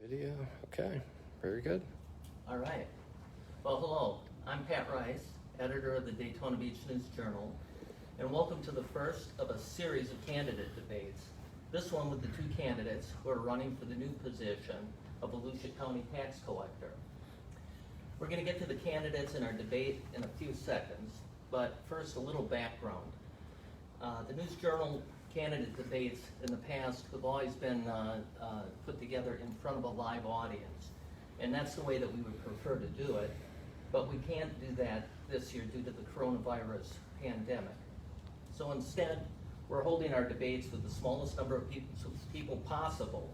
Video, okay, very good. All right. Well, hello. I'm Pat Rice, editor of the Daytona Beach News Journal, and welcome to the first of a series of candidate debates. This one with the two candidates who are running for the new position of Volusia County Tax Collector. We're going to get to the candidates in our debate in a few seconds, but first a little background. The News Journal candidate debates in the past have always been put together in front of a live audience, and that's the way that we would prefer to do it, but we can't do that this year due to the coronavirus pandemic. So instead, we're holding our debates with the smallest number of people possible,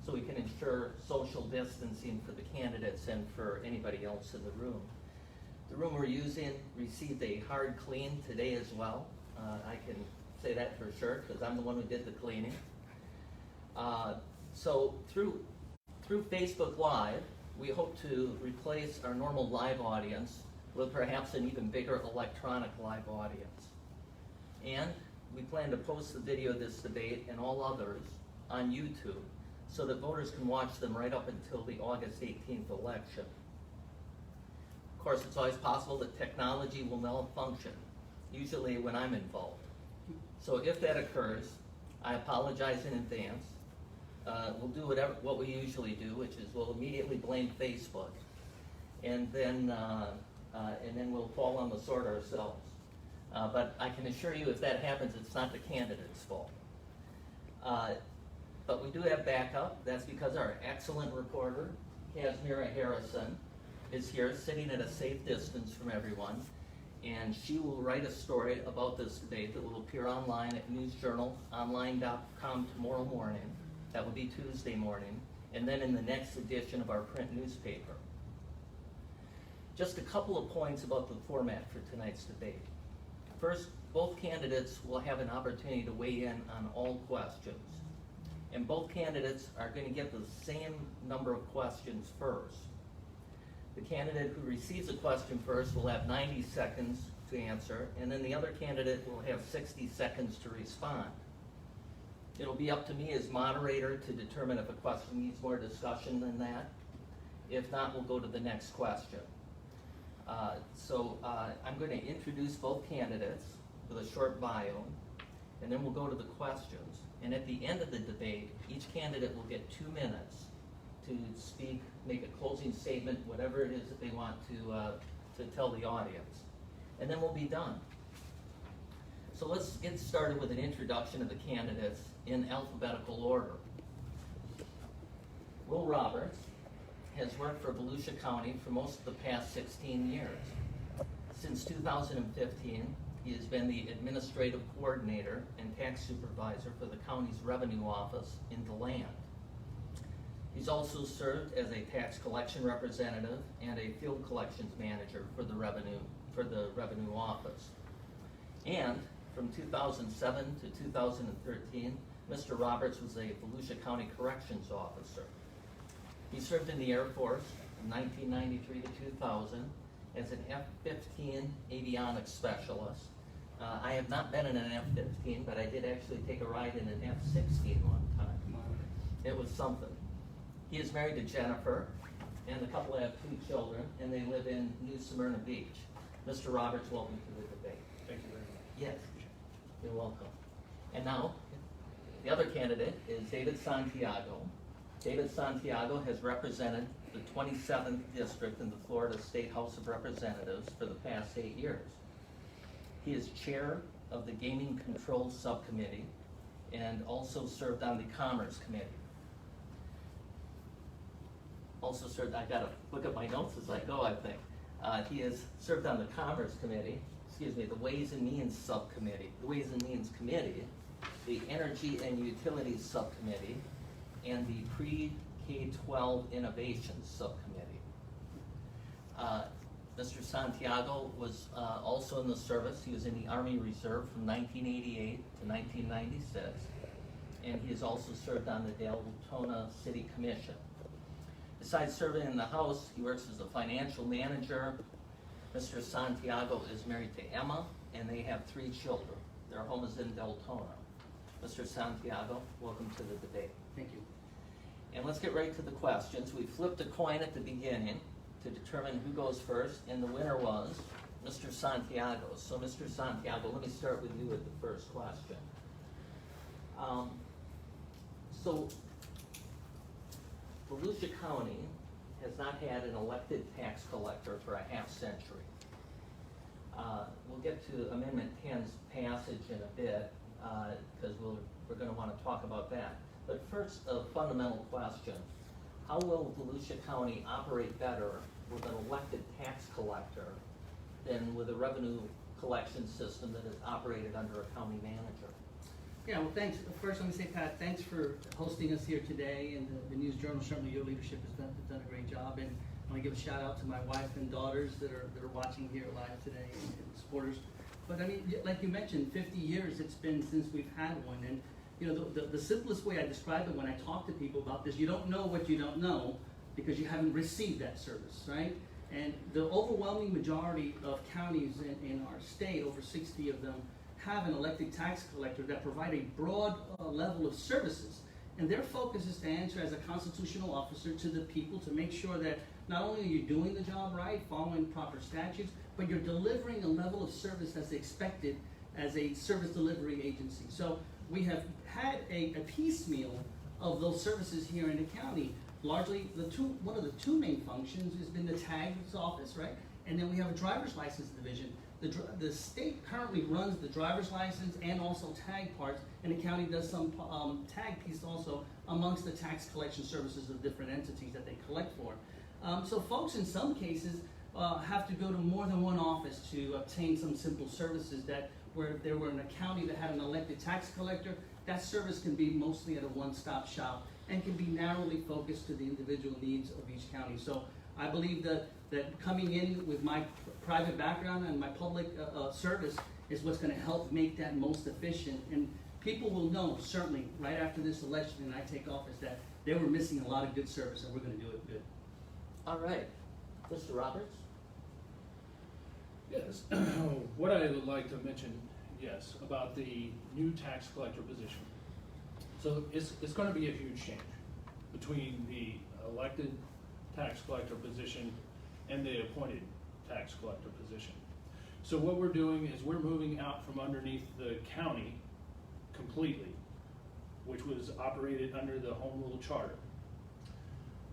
so we can ensure social distancing for the candidates and for anybody else in the room. The room we're using received a hard clean today as well. I can say that for sure because I'm the one who did the cleaning. So through Facebook Live, we hope to replace our normal live audience with perhaps an even bigger electronic live audience. And we plan to post the video of this debate and all others on YouTube so that voters can watch them right up until the August 18th election. Of course, it's always possible that technology will malfunction, usually when I'm involved. So if that occurs, I apologize in advance. We'll do what we usually do, which is we'll immediately blame Facebook, and then we'll fall on the sword ourselves. But I can assure you, if that happens, it's not the candidate's fault. But we do have backup. That's because our excellent reporter, Kazmira Harrison, is here, sitting at a safe distance from everyone. And she will write a story about this debate that will appear online at newsjournalonline.com tomorrow morning. That will be Tuesday morning, and then in the next edition of our print newspaper. Just a couple of points about the format for tonight's debate. First, both candidates will have an opportunity to weigh in on all questions. And both candidates are going to get the same number of questions first. The candidate who receives a question first will have 90 seconds to answer, and then the other candidate will have 60 seconds to respond. It'll be up to me as moderator to determine if a question needs more discussion than that. If not, we'll go to the next question. I'm going to introduce both candidates with a short bio, and then we'll go to the questions. And at the end of the debate, each candidate will get 2 minutes to speak, make a closing statement, whatever it is that they want to tell the audience. And then we'll be done. So let's get started with an introduction of the candidates in alphabetical order. Will Roberts has worked for Volusia County for most of the past 16 years. Since 2015, he has been the administrative coordinator and tax supervisor for the county's revenue office in DeLand. He's also served as a tax collection representative and a field collections manager for the revenue office. And from 2007 to 2013, Mr. Roberts was a Volusia County corrections officer. He served in the Air Force from 1993 to 2000 as an F-15 avionics specialist. I have not been in an F-15, but I did actually take a ride in an F-16 one time. It was something. He is married to Jennifer, and the couple have 2 children, and they live in New Smyrna Beach. Mr. Roberts, welcome to the debate. Thank you very much. Yes, you're welcome. And now, the other candidate is David Santiago. David Santiago has represented the 27th District in the Florida State House of Representatives for the past 8 years. He is chair of the Gaming Control Subcommittee and also served on the Commerce Committee. Also served, I gotta look at my notes as I go, I think. He has served on the Commerce Committee, the Ways and Means Subcommittee, the Ways and Means Committee, the Energy and Utilities Subcommittee, and the Pre-K-12 Innovations Subcommittee. Mr. Santiago was also in the service. He was in the Army Reserve from 1988 to 1996, and he has also served on the Daytona City Commission. Besides serving in the House, he works as a financial manager. Mr. Santiago is married to Emma, and they have 3 children. Their home is in Daytona. Mr. Santiago, welcome to the debate. Thank you. And let's get right to the questions. We flipped a coin at the beginning to determine who goes first, and the winner was Mr. Santiago. So Mr. Santiago, let me start with you with the first question. So Volusia County has not had an elected tax collector for a half century. We'll get to Amendment 10's passage in a bit, because we're going to want to talk about that. But first, a fundamental question. How will Volusia County operate better with an elected tax collector than with a revenue collection system that is operated under a county manager? Yeah, well, thanks. First, let me say, Pat, thanks for hosting us here today, and the News Journal. Certainly, your leadership has done a great job. And I want to give a shout out to my wife and daughters that are watching here live today, and supporters. But I mean, like you mentioned, 50 years it's been since we've had one, and you know, the simplest way I describe it when I talk to people about this, you don't know what you don't know because you haven't received that service, right? And the overwhelming majority of counties in our state, over 60 of them, have an elected tax collector that provide a broad level of services. And their focus is to answer as a constitutional officer to the people to make sure that not only are you doing the job right, following proper statutes, but you're delivering a level of service that's expected as a service delivery agency. So we have had a piecemeal of those services here in the county. Largely, one of the two main functions has been the tags office, right? And then we have a driver's license division. The state currently runs the driver's license and also tag parts, and the county does some tag piece also amongst the tax collection services of different entities that they collect for. So folks in some cases have to go to more than one office to obtain some simple services that where if they were in a county that had an elected tax collector, that service can be mostly at a one-stop shop and can be narrowly focused to the individual needs of each county. So I believe that coming in with my private background and my public service is what's going to help make that most efficient. And people will know, certainly, right after this election and I take office, that they were missing a lot of good service, and we're going to do it good. All right. Mr. Roberts? Yes. What I would like to mention, yes, about the new tax collector position. So it's going to be a huge change between the elected tax collector position and the appointed tax collector position. So what we're doing is we're moving out from underneath the county completely, which was operated under the Home Rule Charter.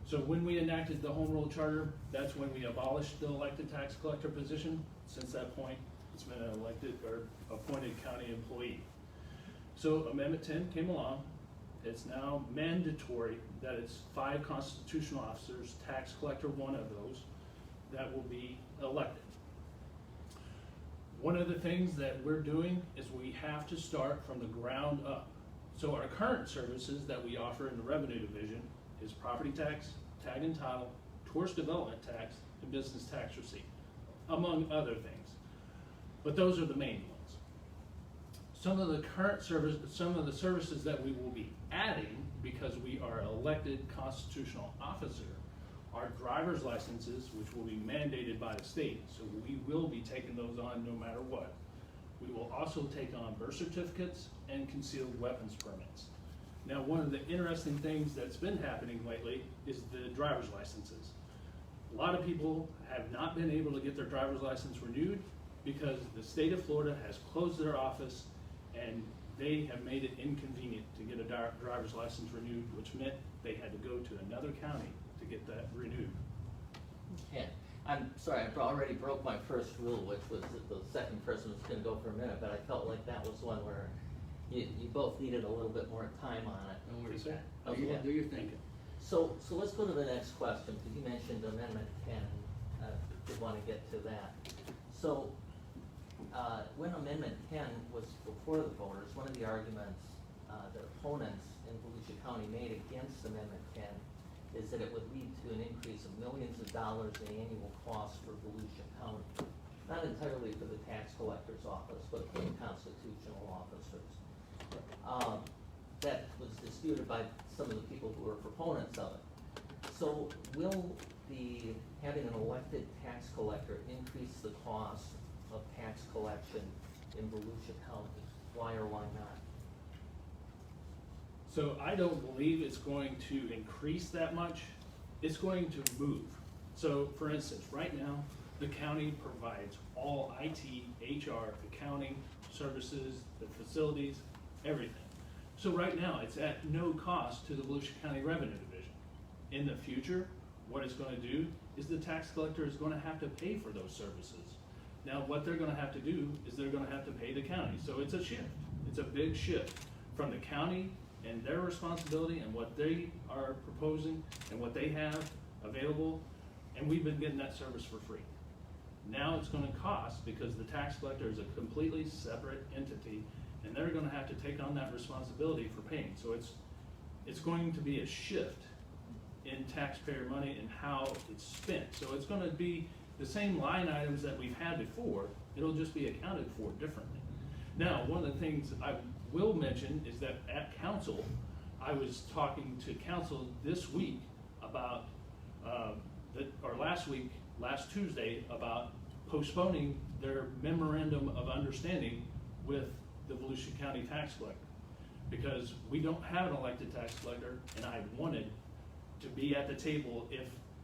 So when we enacted the Home Rule Charter, that's when we abolished the elected tax collector position. Since that point, it's been an elected or appointed county employee. So Amendment 10 came along. It's now mandatory that it's 5 constitutional officers, tax collector one of those, that will be elected. One of the things that we're doing is we have to start from the ground up. So our current services that we offer in the revenue division is property tax, tag and title, tourist development tax, and business tax receipt, among other things. But those are the main ones. Some of the services that we will be adding, because we are an elected constitutional officer, are driver's licenses, which will be mandated by the state. So we will be taking those on no matter what. We will also take on birth certificates and concealed weapons permits. Now, one of the interesting things that's been happening lately is the driver's licenses. A lot of people have not been able to get their driver's license renewed because the state of Florida has closed their office and they have made it inconvenient to get a driver's license renewed, which meant they had to go to another county to get that renewed. Okay. I'm sorry, I already broke my first rule, which was that the second person was going to go for a minute, but I felt like that was one where you both needed a little bit more time on it. Don't worry, Sir. Pat. Do your thing. So let's go to the next question, because you mentioned Amendment 10. Did want to get to that. So when Amendment 10 was before the voters, one of the arguments that opponents in Volusia County made against Amendment 10 is that it would lead to an increase of millions of dollars in annual costs for Volusia County. Not entirely for the tax collector's office, but for the constitutional officers. That was disputed by some of the people who were proponents of it. So will having an elected tax collector increase the cost of tax collection in Volusia County? Why or why not? So I don't believe it's going to increase that much. It's going to move. So for instance, right now, the county provides all IT, HR, accounting, services, the facilities, everything. So right now, it's at no cost to the Volusia County Revenue Division. In the future, what it's gonna do is the tax collector is gonna have to pay for those services. Now, what they're gonna have to do is they're gonna have to pay the county. So it's a shift. It's a big shift from the county and their responsibility and what they are proposing and what they have available, and we've been getting that service for free. Now it's gonna cost because the tax collector is a completely separate entity, and they're gonna have to take on that responsibility for paying. So it's going to be a shift in taxpayer money and how it's spent. So it's gonna be the same line items that we've had before, it'll just be accounted for differently. Now, one of the things I will mention is that at council, I was talking to council this week about, last Tuesday, about postponing their memorandum of understanding with the Volusia County tax collector. Because we don't have an elected tax collector, and I wanted to be at the table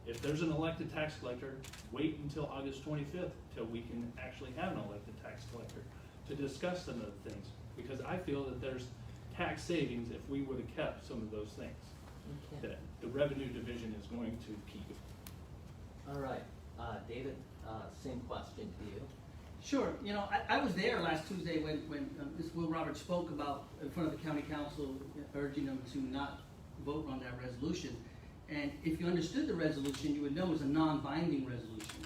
if there's an elected tax collector, wait until August 25th till we can actually have an elected tax collector to discuss some of the things. Because I feel that there's tax savings if we would have kept some of those things Okay. that the revenue division is going to keep. All right, David, same question to you. Sure. You know, I was there last Tuesday when Ms. Will Roberts spoke about in front of the county council, urging them to not vote on that resolution. And if you understood the resolution, you would know it was a non-binding resolution,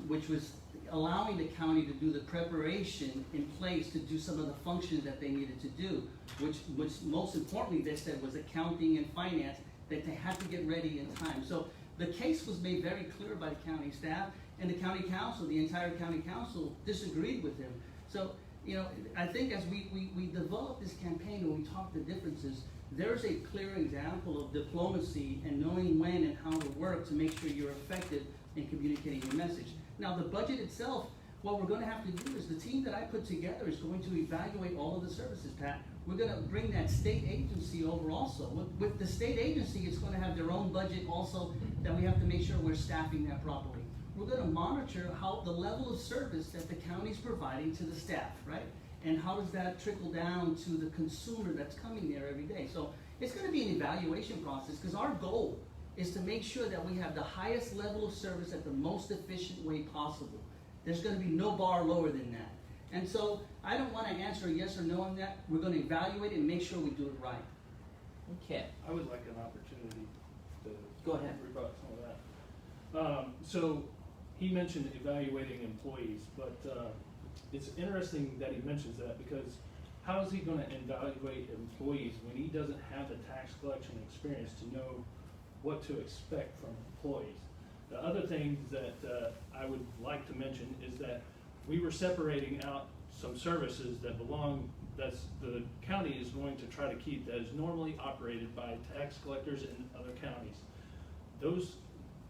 which was allowing the county to do the preparation in place to do some of the functions that they needed to do, which most importantly they said was accounting and finance, that they had to get ready in time. So the case was made very clear by the county staff, and the county council, the entire county council disagreed with him. So, you know, I think as we develop this campaign and we talk the differences, there's a clear example of diplomacy and knowing when and how to work to make sure you're effective in communicating your message. Now, the budget itself, what we're going to have to do is the team that I put together is going to evaluate all of the services, Pat. We're going to bring that state agency over also. With the state agency, it's going to have their own budget also that we have to make sure we're staffing that properly. We're going to monitor how the level of service that the county's providing to the staff, right? And how does that trickle down to the consumer that's coming there every day? So it's going to be an evaluation process, because our goal is to make sure that we have the highest level of service at the most efficient way possible. There's going to be no bar lower than that. And so I don't want to answer yes or no on that. We're going to evaluate it and make sure we do it right. Okay, I would like an opportunity to Go ahead. rebut some of that. So he mentioned evaluating employees, but it's interesting that he mentions that, because how is he going to evaluate employees when he doesn't have the tax collection experience to know what to expect from employees? The other thing that I would like to mention is that we were separating out some services that the county is going to try to keep, that is normally operated by tax collectors in other counties.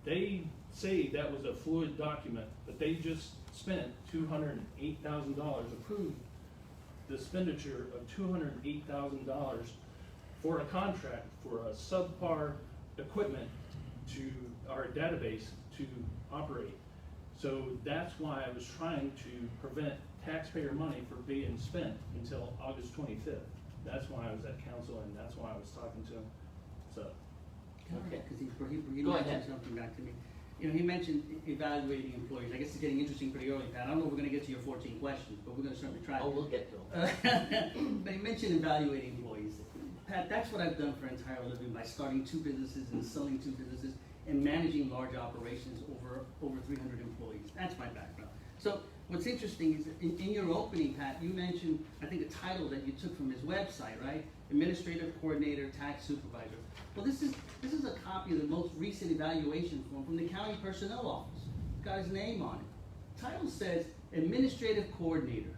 They say that was a fluid document, but they just spent $208,000, approved the expenditure of $208,000 for a contract for a subpar equipment to our database to operate. So that's why I was trying to prevent taxpayer money from being spent until August 25th. That's why I was at council, and that's why I was talking to him. So, Okay. Because he Go mentioned ahead. something back to me. You know, he mentioned evaluating employees. I guess it's getting interesting pretty early, Pat. I don't know if we're going to get to your 14 questions, but we're going to certainly try. oh, we'll get to them. But he mentioned evaluating employees. Pat, that's what I've done for an entire living, by starting 2 businesses and selling 2 businesses and managing large operations over 300 employees. That's my background. So what's interesting is in your opening, Pat, you mentioned, I think, a title that you took from his website, right? Administrative Coordinator, Tax Supervisor. Well, this is a copy of the most recent evaluation form from the County Personnel Office. It's got his name on it. Title says Administrative Coordinator.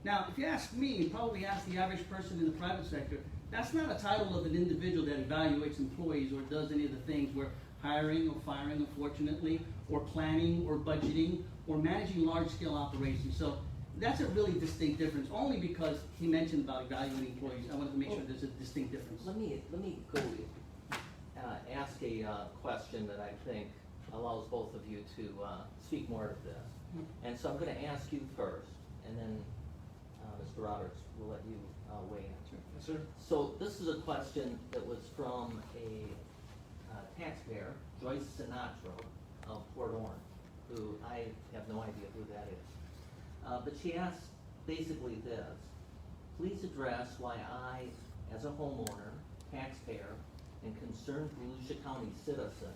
Now, if you ask me, and probably ask the average person in the private sector, that's not a title of an individual that evaluates employees or does any of the things where hiring or firing, unfortunately, or planning or budgeting or managing large-scale operations. So That's a really distinct difference, only because he mentioned about evaluating employees. I wanted to make sure there's a distinct difference. Let me go, ask a question that I think allows both of you to speak more to this. And so I'm gonna ask you first, and then Mr. Roberts will let you weigh in. Yes, sir. So this is a question that was from a taxpayer, Joyce Sinatra of Port Orange, who I have no idea who that is. But she asked basically this: please address why I, as a homeowner, taxpayer, and concerned Volusia County citizen,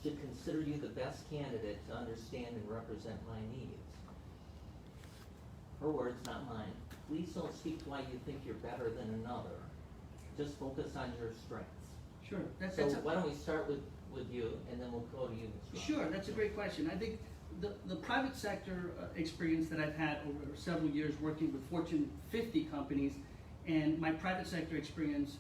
should consider you the best candidate to understand and represent my needs. Her words, not mine. Please don't speak to why you think you're better than another. Just focus on your strengths. Sure, So why don't we start with you, and then we'll go to you, Mr. Sure, that's a great question. I think the private sector experience that I've had over several years working with Fortune 50 companies and my private sector experience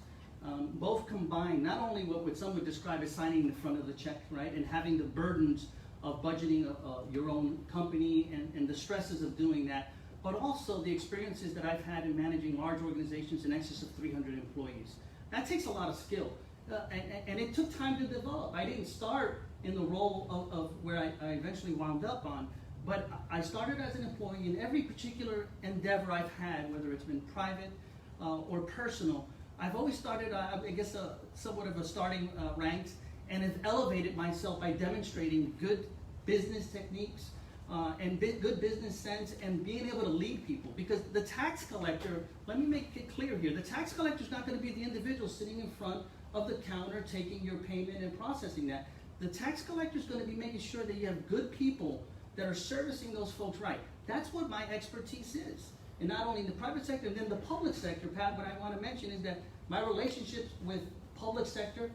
both combine not only what some would describe as signing the front of the check, right, and having the burdens of budgeting your own company and the stresses of doing that, but also the experiences that I've had in managing large organizations in excess of 300 employees. That takes a lot of skill, and it took time to develop. I didn't start in the role of where I eventually wound up on, but I started as an employee in every particular endeavor I've had, whether it's been private or personal. I've always started, I guess, somewhat of a starting ranks, and have elevated myself by demonstrating good business techniques and good business sense and being able to lead people. Because the tax collector, let me make it clear here, the tax collector is not going to be the individual sitting in front of the counter taking your payment and processing that. The tax collector is going to be making sure that you have good people that are servicing those folks right. That's what my expertise is. And not only in the private sector, and then the public sector, Pat, what I want to mention is that my relationships with public sector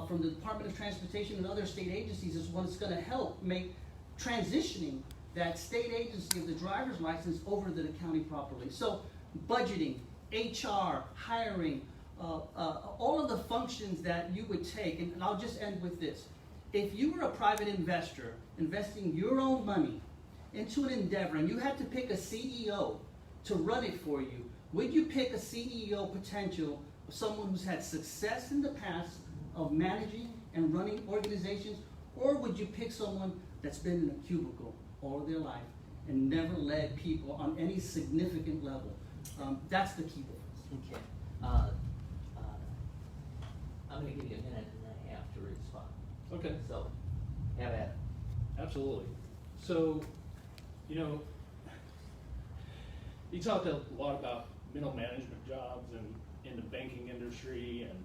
from the Department of Transportation and other state agencies is what's going to help make transitioning that state agency of the driver's license over to the county properly. So budgeting, HR, hiring, all of the functions that you would take, and I'll just end with this. If you were a private investor investing your own money into an endeavor and you had to pick a CEO to run it for you, would you pick a CEO potential of someone who's had success in the past of managing and running organizations, or would you pick someone that's been in a cubicle all of their life and never led people on any significant level? That's the key difference. Okay. I'm going to give you a minute and a half to respond. Okay. So, have at it. Absolutely. So, you know, he talked a lot about middle management jobs and in the banking industry, and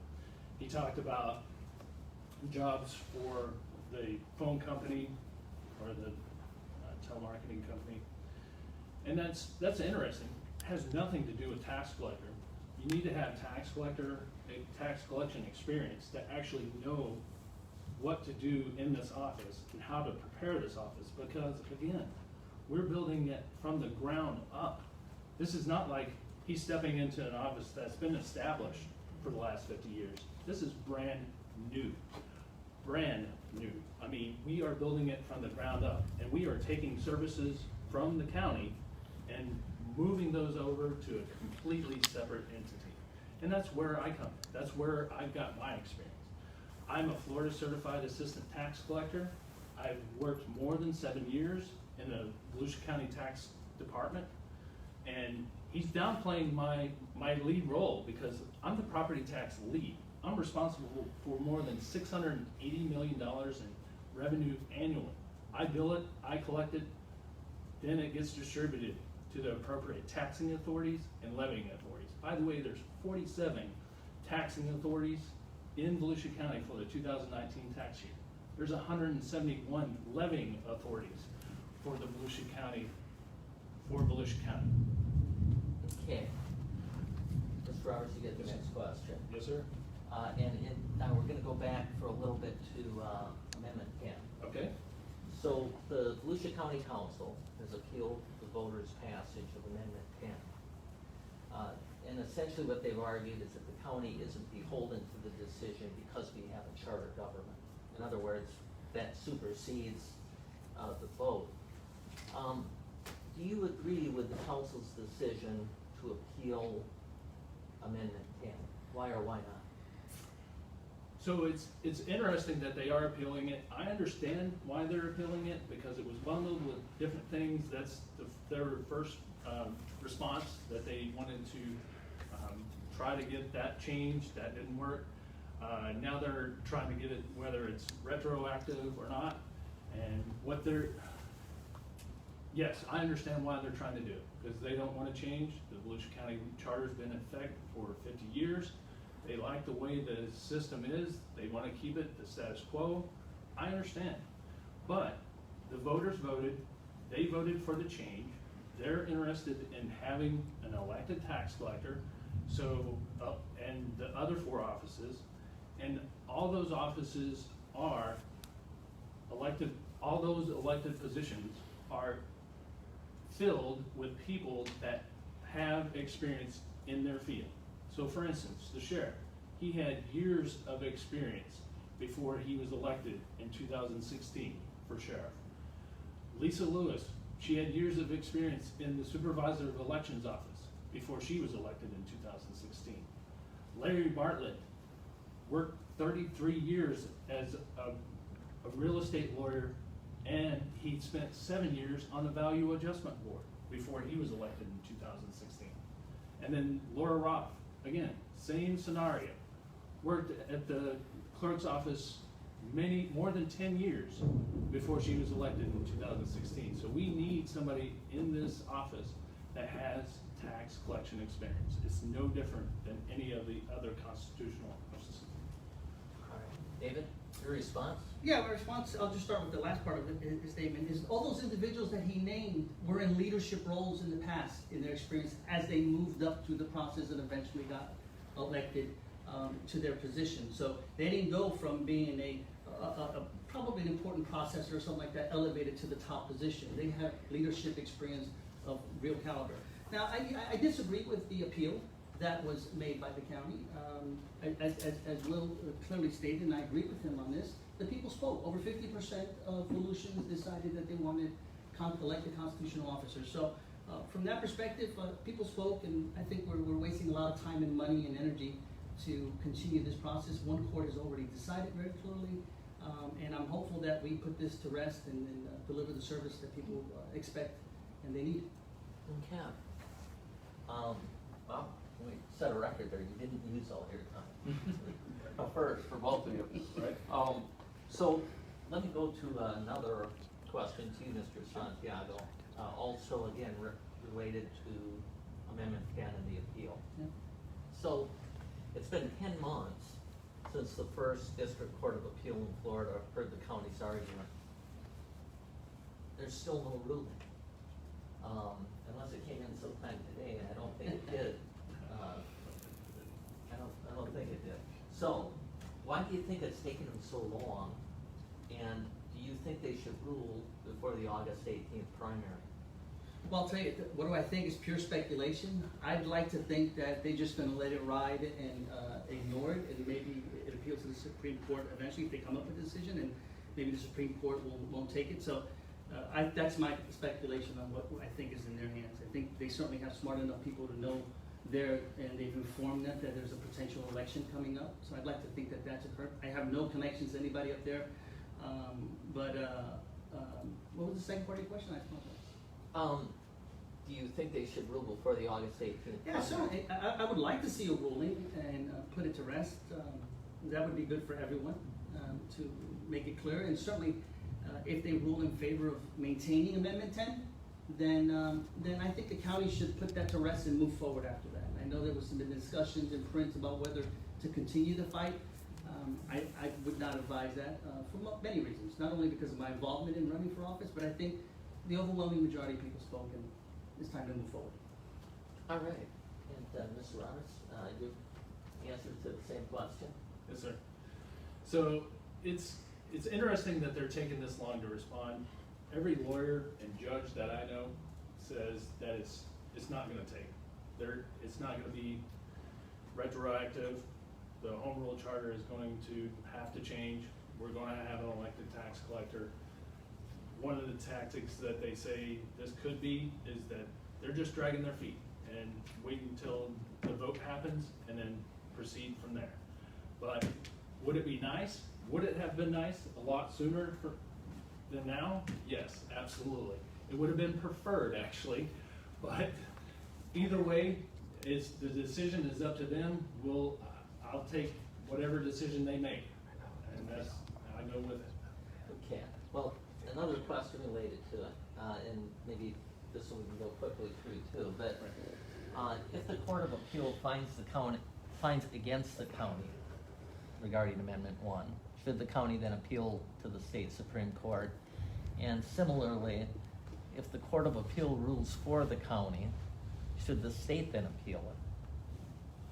he talked about jobs for the phone company or the telemarketing company, and that's interesting. It has nothing to do with tax collector. You need to have tax collection experience to actually know what to do in this office and how to prepare this office, because again, we're building it from the ground up. This is not like he's stepping into an office that's been established for the last 50 years. This is brand new. Brand new. I mean, we are building it from the ground up, and we are taking services from the county and moving those over to a completely separate entity. And that's where I come. That's where I've got my experience. I'm a Florida certified assistant tax collector. I've worked more than 7 years in the Volusia County Tax Department, and he's downplaying my lead role because I'm the property tax lead. I'm responsible for more than $680 million in revenue annually. I bill it, I collect it, then it gets distributed to the appropriate taxing authorities and levying authorities. By the way, there's 47 taxing authorities in Volusia County for the 2019 tax year. There's 171 levying authorities for the Volusia County, Okay. Mr. Roberts, you get the next question. Yes, sir. And now we're going to go back for a little bit to Amendment 10. Okay. So the Volusia County Council has appealed the voters' passage of Amendment 10. And essentially what they've argued is that the county isn't beholden to the decision because we have a charter government. In other words, that supersedes the vote. Do do you agree with the council's decision to appeal Amendment 10? Why or why not? So it's interesting that they are appealing it. I understand why they're appealing it, because it was bundled with different things. That's their first response, that they wanted to try to get that changed. That didn't work. Now they're trying to get it, whether it's retroactive or not, and what they're, yes, I understand why they're trying to do it, because they don't want to change. The Volusia County Charter's been in effect for 50 years. They like the way the system is. They want to keep it the status quo. I understand. But the voters voted. They voted for the change. They're interested in having an elected tax collector. So, and the other 4 offices, and all those offices are elected, all those elected positions are filled with people that have experience in their field. So for instance, the sheriff, he had years of experience before he was elected in 2016 for sheriff. Lisa Lewis, she had years of experience in the supervisor of elections office before she was elected in 2016. Larry Bartlett worked 33 years as a real estate lawyer, and he spent 7 years on the Value Adjustment Board before he was elected in 2016. And then Laura Roth, again, same scenario. Worked at the clerk's office more than 10 years before she was elected in 2016. So we need somebody in this office that has tax collection experience. It's no different than any of the other constitutional offices. All right. David, your response? Yeah, my response, I'll just start with the last part of his statement, is all those individuals that he named were in leadership roles in the past, in their experience, as they moved up through the process and eventually got elected to their position. So they didn't go from being a probably an important processor or something like that, elevated to the top position. They have leadership experience of real caliber. Now, I disagree with the appeal that was made by the county. As Will clearly stated, and I agree with him on this, the people spoke. Over 50% of Volusians decided that they wanted elected constitutional officers. So from that perspective, people spoke, and I think we're wasting a lot of time and money and energy to continue this process. One court has already decided very clearly, and I'm hopeful that we put this to rest and deliver the service that people expect and they need. Okay. Well, we set a record there. You didn't use all your time. A first for both of you. Right. So let me go to another question to you, Mr. Santiago. Also, again, related to Amendment 10 and the appeal. Yeah. So it's been 10 months since the first District Court of Appeal in Florida heard the county's argument. There's still no ruling. Unless it came in sometime today, and I don't think it did. I don't think it did. So, why do you think it's taken them so long? And do you think they should rule before the August 18th primary? Well, I'll tell you, what do I think is pure speculation. I'd like to think that they're just gonna let it ride and ignore it, and maybe it appeals to the Supreme Court eventually if they come up with a decision, and maybe the Supreme Court won't take it. So that's my speculation on what I think is in their hands. I think they certainly have smart enough people to know and they've informed them that there's a potential election coming up. So I'd like to think that that's occurred. I have no connections to anybody up there. What was the second part of your question? I apologize. Do you think they should rule before the August 18th? Yeah, certainly. I would like to see a ruling and put it to rest. That would be good for everyone to make it clear. And certainly, if they rule in favor of maintaining Amendment 10, then I think the county should put that to rest and move forward after that. I know there was some discussions in print about whether to continue the fight. I would not advise that for many reasons. Not only because of my involvement in running for office, but I think the overwhelming majority of people spoke, and it's time to move forward. All right. And Ms. Roberts, you answer to the same question? Yes, sir. So it's interesting that they're taking this long to respond. Every lawyer and judge that I know says that it's not going to take. It's not going to be retroactive. The home rule charter is going to have to change. We're going to have an elected tax collector. one of the tactics that they say this could be is that they're just dragging their feet and waiting until the vote happens and then proceed from there. But would it be nice? Would it have been nice a lot sooner than now? Yes, absolutely. It would have been preferred, actually, but either way, the decision is up to them. I'll take whatever decision they make, and I go with it. Okay, well, another question related to it, and maybe this one we can go quickly through too, but if the Court of Appeal finds against the county regarding Amendment 1, should the county then appeal to the state Supreme Court? And similarly, if the Court of Appeal rules for the county, should the state then appeal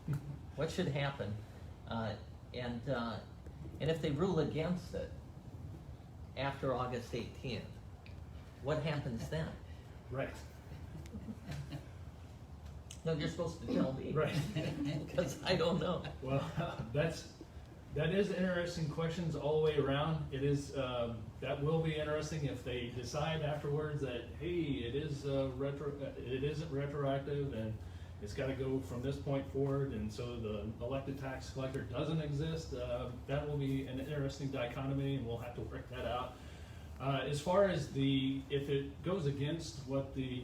it? What should happen? And if they rule against it after August 18th, what happens then? Right. No, you're supposed to tell me. Right. Because I don't know. Well, that is interesting questions all the way around. It is that will be interesting if they decide afterwards that hey, it isn't retroactive and it's got to go from this point forward, and so the elected tax collector doesn't exist. That will be an interesting dichotomy, and we'll have to work that out. As far as if it goes against what the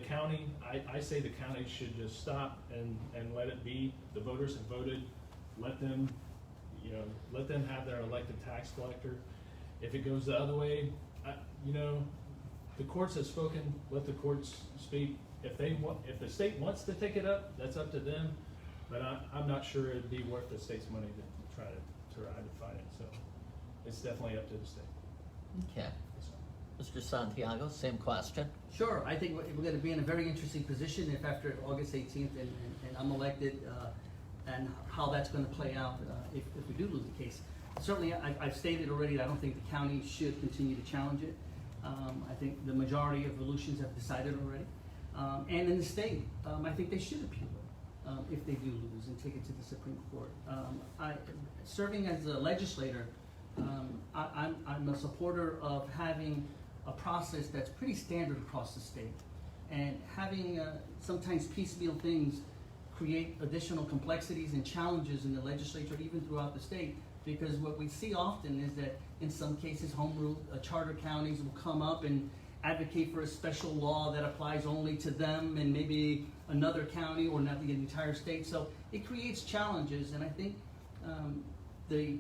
county, I say the county should just stop and let it be. The voters have voted. Let them have their elected tax collector. If it goes the other way, the courts have spoken. Let the courts speak. If the state wants to take it up, that's up to them. But I'm not sure it'd be worth the state's money to try to fight it. So it's definitely up to the state. Okay. Mr. Santiago, same question. Sure, I think we're going to be in a very interesting position if after August 18th and I'm elected, and how that's going to play out if we do lose the case. Certainly, I've stated already that I don't think the county should continue to challenge it. I think the majority of Volusians have decided already. And in the state, I think they should appeal it if they do lose and take it to the Supreme Court. Serving as a legislator, I'm a supporter of having a process that's pretty standard across the state, and having sometimes piecemeal things create additional complexities and challenges in the legislature, even throughout the state, because what we see often is that in some cases home rule charter counties will come up and advocate for a special law that applies only to them and maybe another county or not the entire state. So it creates challenges, and I think the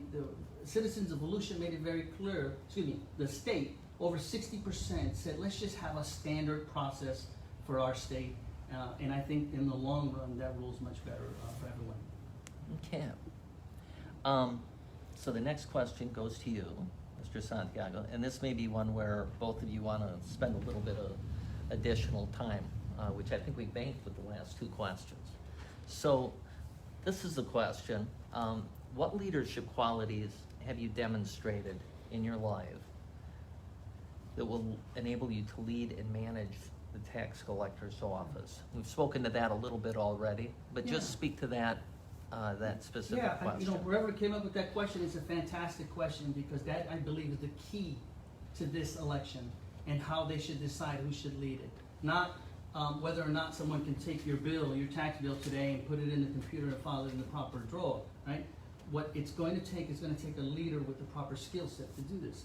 citizens of Volusia made it very clear, the state, over 60% said, let's just have a standard process for our state. And I think in the long run, that rules much better for everyone. Okay. So the next question goes to you, Mr. Santiago, and this may be one where both of you want to spend a little bit of additional time, which I think we banked with the last two questions. So this is the question. What leadership qualities have you demonstrated in your life that will enable you to lead and manage the tax collector's office? We've spoken to that a little bit already, but just speak to that specific question. Whoever came up with that question is a fantastic question, because that, I believe, is the key to this election and how they should decide who should lead it. Not whether or not someone can take your tax bill today and put it in the computer and file it in the proper drawer, right? What it's going to take is going to take a leader with the proper skill set to do this.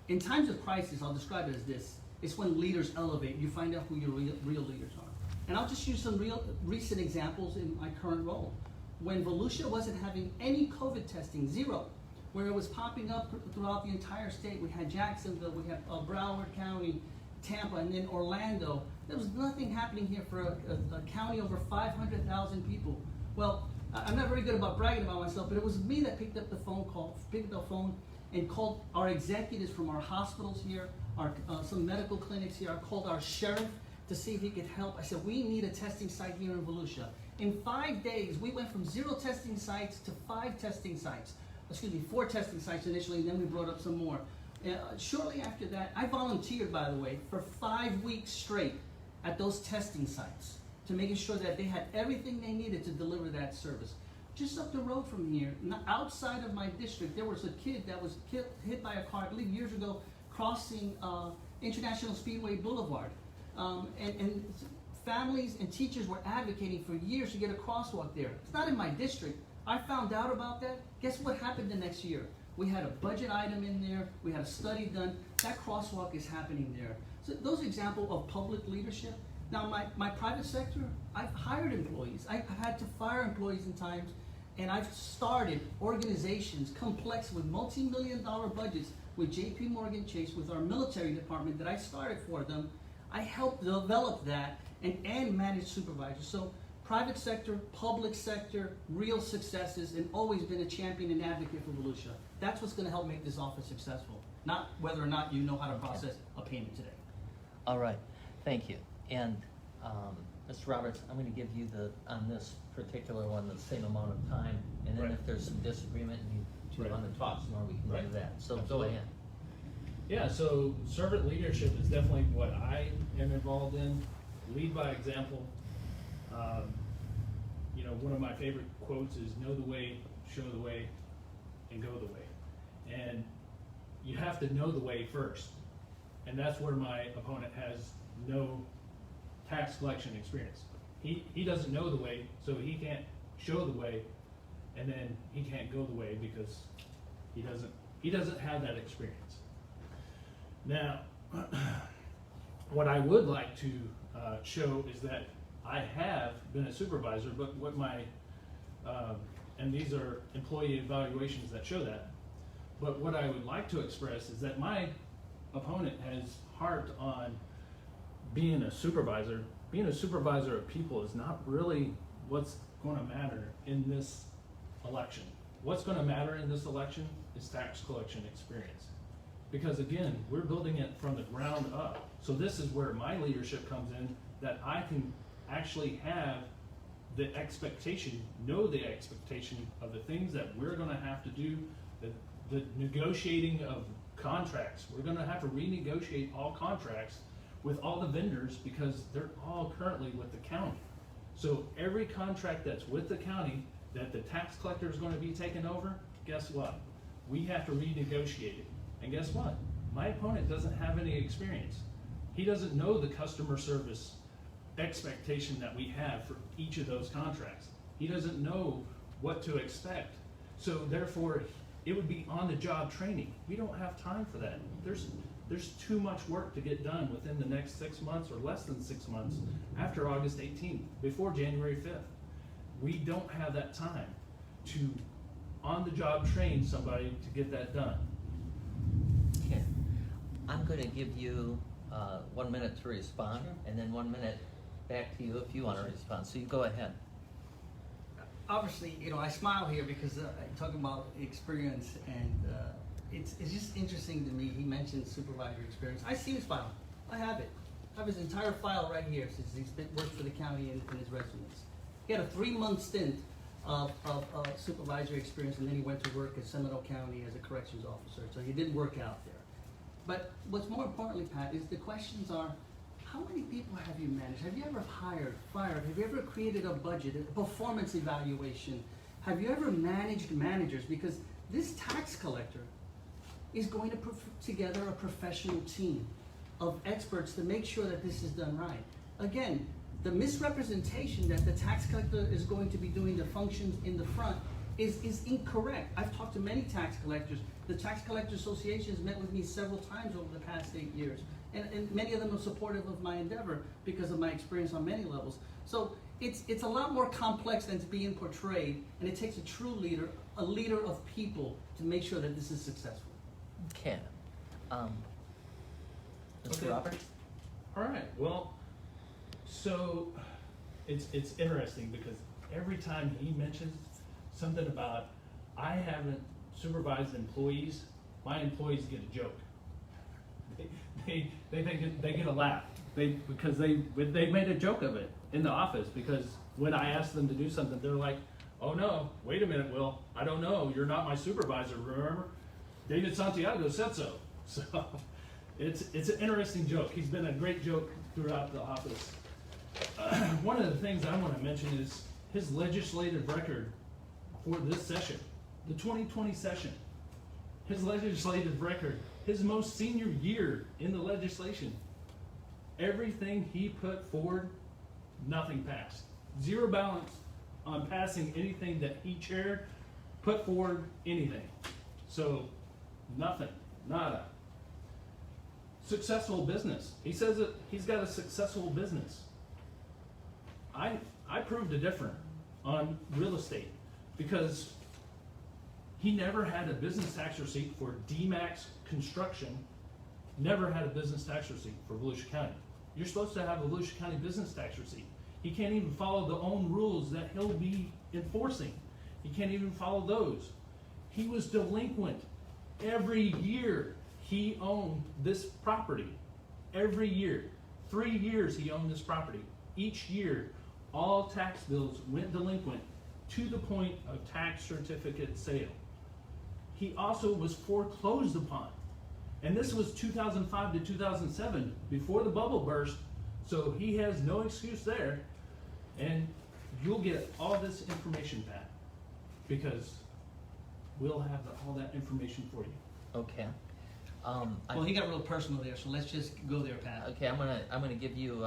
In times of crisis, I'll describe it as this. It's when leaders elevate. You find out who your real leaders are. And I'll just use some recent examples in my current role. When Volusia wasn't having any COVID testing, zero, where it was popping up throughout the entire state. We had Jacksonville, we had Broward County, Tampa, and then Orlando. There was nothing happening here for a county over 500,000 people. Well, I'm not very good about bragging about myself, but it was me that picked up the phone and called our executives from our hospitals here, some medical clinics here. I called our sheriff to see if he could help. I said, we need a testing site here in Volusia. In 5 days, we went from 0 testing sites to 5 testing sites. 4 testing sites initially, and then we brought up some more. Shortly after that, I volunteered, by the way, for 5 weeks straight at those testing sites to making sure that they had everything they needed to deliver that service. Just up the road from here, outside of my district, there was a kid that was hit by a car, I believe years ago, crossing International Speedway Boulevard. And families and teachers were advocating for years to get a crosswalk there. It's not in my district. I found out about that. Guess what happened the next year? We had a budget item in there. We had a study done. That crosswalk is happening there. So those examples of public leadership. Now, my private sector, I've hired employees. I've had to fire employees in times, and I've started organizations complex with multi-million-dollar budgets with JP Morgan Chase, with our military department that I started for them. I helped develop that and manage supervisors. So private sector, public sector, real successes, and always been a champion and advocate for Volusia. That's what's gonna help make this office successful, not whether or not you know how to process a payment today. All right, thank you. And Mr. Roberts, I'm going to give you on this particular one the same amount of time, and then Right. if there's some disagreement and you Right. want to talk some more, we can Right. do that. So Absolutely. go ahead. Yeah, so servant leadership is definitely what I am involved in. Lead by example. One of my favorite quotes is know the way, show the way, and go the way. And you have to know the way first. And that's where my opponent has no tax collection experience. He doesn't know the way, so he can't show the way, and then he can't go the way because he doesn't have that experience. Now, what I would like to show is that I have been a supervisor, but what and these are employee evaluations that show that, but what I would like to express is that my opponent has harped on being a supervisor. Being a supervisor of people is not really what's going to matter in this election. What's going to matter in this election is tax collection experience. Because again, we're building it from the ground up. So this is where my leadership comes in, that I can actually have the expectation, know the expectation of the things that we're going to have to do, the negotiating of contracts. We're going to have to renegotiate all contracts with all the vendors because they're all currently with the county. So every contract that's with the county that the tax collector is going to be taking over, guess what? We have to renegotiate it. And guess what? My opponent doesn't have any experience. He doesn't know the customer service expectation that we have for each of those contracts. He doesn't know what to expect. So therefore, it would be on-the-job training. We don't have time for that. There's too much work to get done within the next 6 months or less than 6 months after August 18th, before January 5th. We don't have that time to on-the-job train somebody to get that done. Okay. I'm going to give you 1 minute to respond, and then 1 minute back to you if you want to respond. So you go ahead. Obviously, I smile here because talking about experience, and it's just interesting to me. He mentioned supervisor experience. I see his file. I have it. I have his entire file right here since he's worked for the county in his residence. He had a 3-month stint of supervisory experience, and then he went to work at Seminole County as a corrections officer. So he did work out there. But what's more importantly, Pat, is the questions are, how many people have you managed? Have you ever hired, fired? Have you ever created a budget, a performance evaluation? Have you ever managed managers? Because this tax collector is going to put together a professional team of experts to make sure that this is done right. Again, the misrepresentation that the tax collector is going to be doing the functions in the front is incorrect. I've talked to many tax collectors. The Tax Collector Association has met with me several times over the past 8 years. And many of them are supportive of my endeavor because of my experience on many levels. So it's a lot more complex than it's being portrayed, and it takes a true leader, a leader of people, to make sure that this is successful. Okay. Mr. Okay. Roberts? All right, well, so it's interesting because every time he mentions something about I haven't supervised employees, my employees get a joke. They get a laugh because they made a joke of it in the office, because when I ask them to do something, they're like, oh no, wait a minute, Will, I don't know, you're not my supervisor, remember? David Santiago said so. So it's an interesting joke. He's been a great joke throughout the office. One of the things I want to mention is his legislative record for this session, the 2020 session. his legislative record, his most senior year in the legislation, everything he put forward, nothing passed. Zero balance on passing anything that he chaired, put forward anything. So, nothing, nada. Successful business. He says that he's got a successful business. I proved a different on real estate because he never had a business tax receipt for DMAX Construction, never had a business tax receipt for Volusia County. You're supposed to have a Volusia County business tax receipt. He can't even follow the own rules that he'll be enforcing. He can't even follow those. He was delinquent. Every year he owned this property. Every year. 3 years he owned this property. Each year, all tax bills went delinquent to the point of tax certificate sale. He also was foreclosed upon. And this was 2005 to 2007, before the bubble burst, so he has no excuse there. And you'll get all this information back, because we'll have all that information for you. Okay. Well, he got real personal there, so let's just go there, Pat. Okay, I'm gonna give you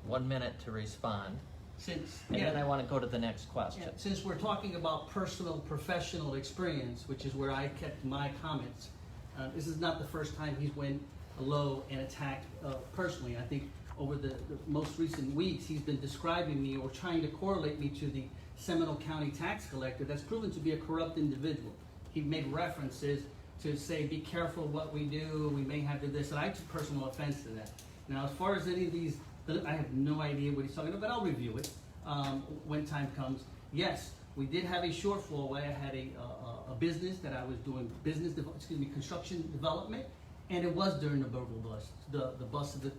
1 minute to respond, Since, and then I want to go to the next question. Since we're talking about personal, professional experience, which is where I kept my comments, this is not the first time he's went low and attacked personally. I think over the most recent weeks, he's been describing me or trying to correlate me to the Seminole County tax collector that's proven to be a corrupt individual. He made references to say, be careful what we do, we may have to this, and I took personal offense to that. Now, as far as any of these, I have no idea what he's talking about, but I'll review it when time comes. Yes, we did have a shortfall where I had a business that I was doing construction development, and it was during the bubble bust, the bust of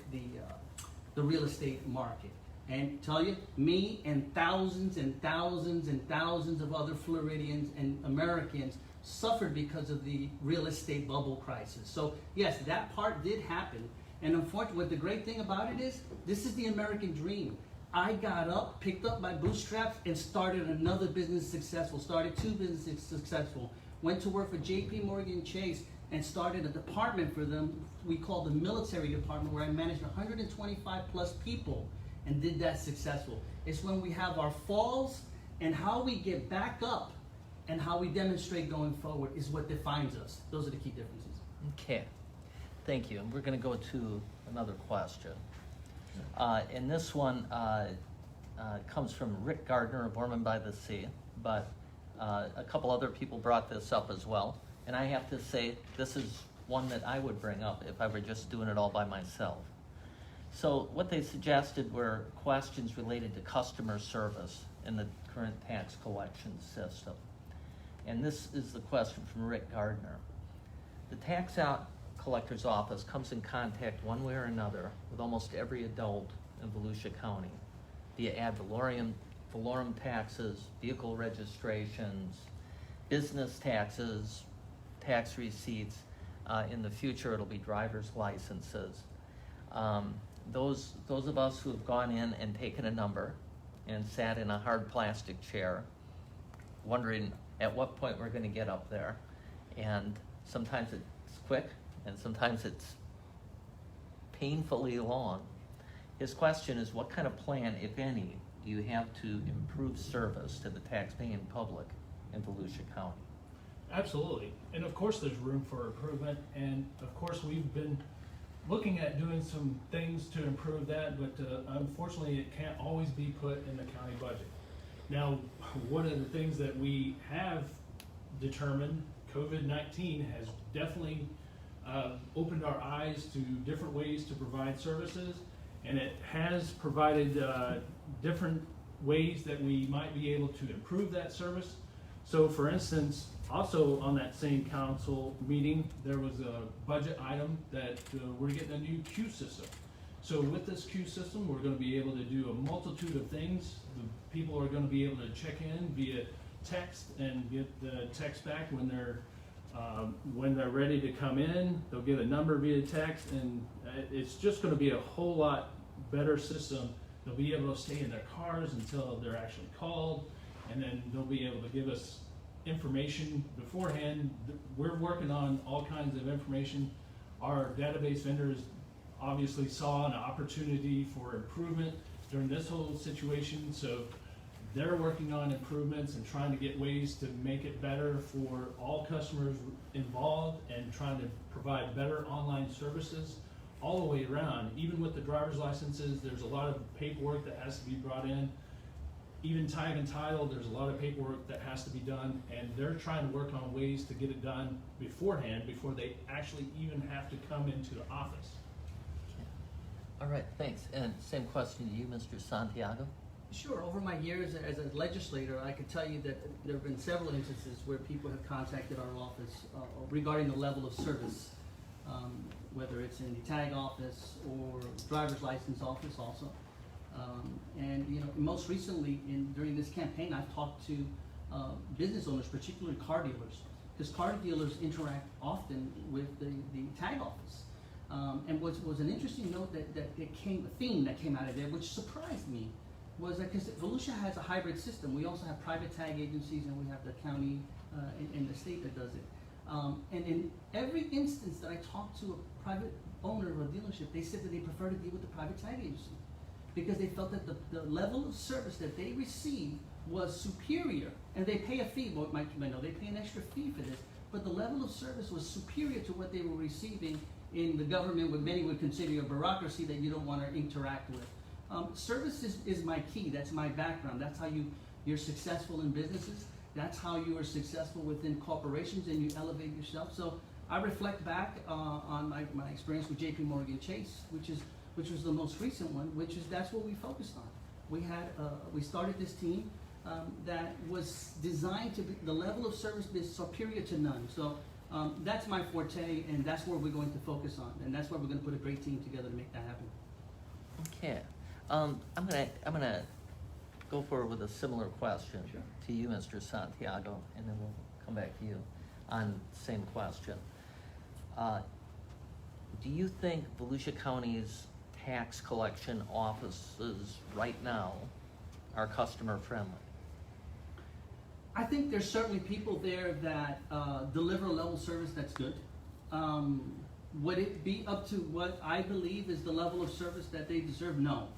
the real estate market. And tell you, me and thousands and thousands and thousands of other Floridians and Americans suffered because of the real estate bubble crisis. So yes, that part did happen. And unfortunately, what the great thing about it is, this is the American dream. I got up, picked up my bootstraps, and started another business successful, started 2 businesses successful, went to work for JP Morgan Chase, and started a department for them we call the military department, where I managed 125 plus people and did that successful. It's when we have our falls and how we get back up and how we demonstrate going forward is what defines us. Those are the key differences. Okay, thank you. And we're going to go to another question. And this one comes from Rick Gardner of Ormond by the Sea, but a couple other people brought this up as well. And I have to say, this is one that I would bring up if I were just doing it all by myself. So what they suggested were questions related to customer service in the current tax collection system. And this is the question from Rick Gardner. The tax collector's office comes in contact one way or another with almost every adult in Volusia County via ad valorem taxes, vehicle registrations, business taxes, tax receipts. In the future, it'll be driver's licenses. Those of us who have gone in and taken a number and sat in a hard plastic chair, wondering at what point we're going to get up there, and sometimes it's quick and sometimes it's painfully long. His question is, what kind of plan, if any, do you have to improve service to the taxpaying public in Volusia County? Absolutely, and of course there's room for improvement, and of course we've been looking at doing some things to improve that, but unfortunately it can't always be put in the county budget. Now, one of the things that we have determined, COVID-19 has definitely opened our eyes to different ways to provide services, and it has provided different ways that we might be able to improve that service. So for instance, also on that same council meeting, there was a budget item that we're getting a new queue system. So with this queue system, we're going to be able to do a multitude of things. The people are going to be able to check in via text and get the text back when they're ready to come in. They'll get a number via text, and it's just going to be a whole lot better system. They'll be able to stay in their cars until they're actually called, and then they'll be able to give us information beforehand. We're working on all kinds of information. Our database vendors obviously saw an opportunity for improvement during this whole situation, so they're working on improvements and trying to get ways to make it better for all customers involved and trying to provide better online services all the way around. Even with the driver's licenses, there's a lot of paperwork that has to be brought in. Even tag and title, there's a lot of paperwork that has to be done, and they're trying to work on ways to get it done beforehand, before they actually even have to come into the office. All right, thanks. And same question to you, Mr. Santiago. Sure. Over my years as a legislator, I could tell you that there have been several instances where people have contacted our office regarding the level of service, whether it's in the tag office or driver's license office also. And you know, most recently during this campaign, I've talked to business owners, particularly car dealers, because car dealers interact often with the tag office. And was an interesting note that a theme that came out of there, which surprised me, was that because Volusia has a hybrid system. We also have private tag agencies, and we have the county and the state that does it. And in every instance that I talked to a private owner of a dealership, they said that they prefer to deal with the private tag agency because they felt that the level of service that they receive was superior, and they pay a fee. Well, you might know they pay an extra fee for this, but the level of service was superior to what they were receiving in the government, what many would consider a bureaucracy that you don't want to interact with. Service is my key. That's my background. That's how you're successful in businesses. That's how you are successful within corporations, and you elevate yourself. So I reflect back on my experience with JP Morgan Chase, which was the most recent one, that's what we focused on. We started this team that was designed to be, the level of service is superior to none. So that's my forte, and that's where we're going to focus on, and that's where we're going to put a great team together to make that happen. Okay. I'm gonna go forward with a similar question to you, Mr. Santiago, and then we'll come back to you on the same question. Do you think Volusia County's tax collection offices right now are customer friendly? I think there's certainly people there that deliver a level of service that's good. Would it be up to what I believe is the level of service that they deserve? No.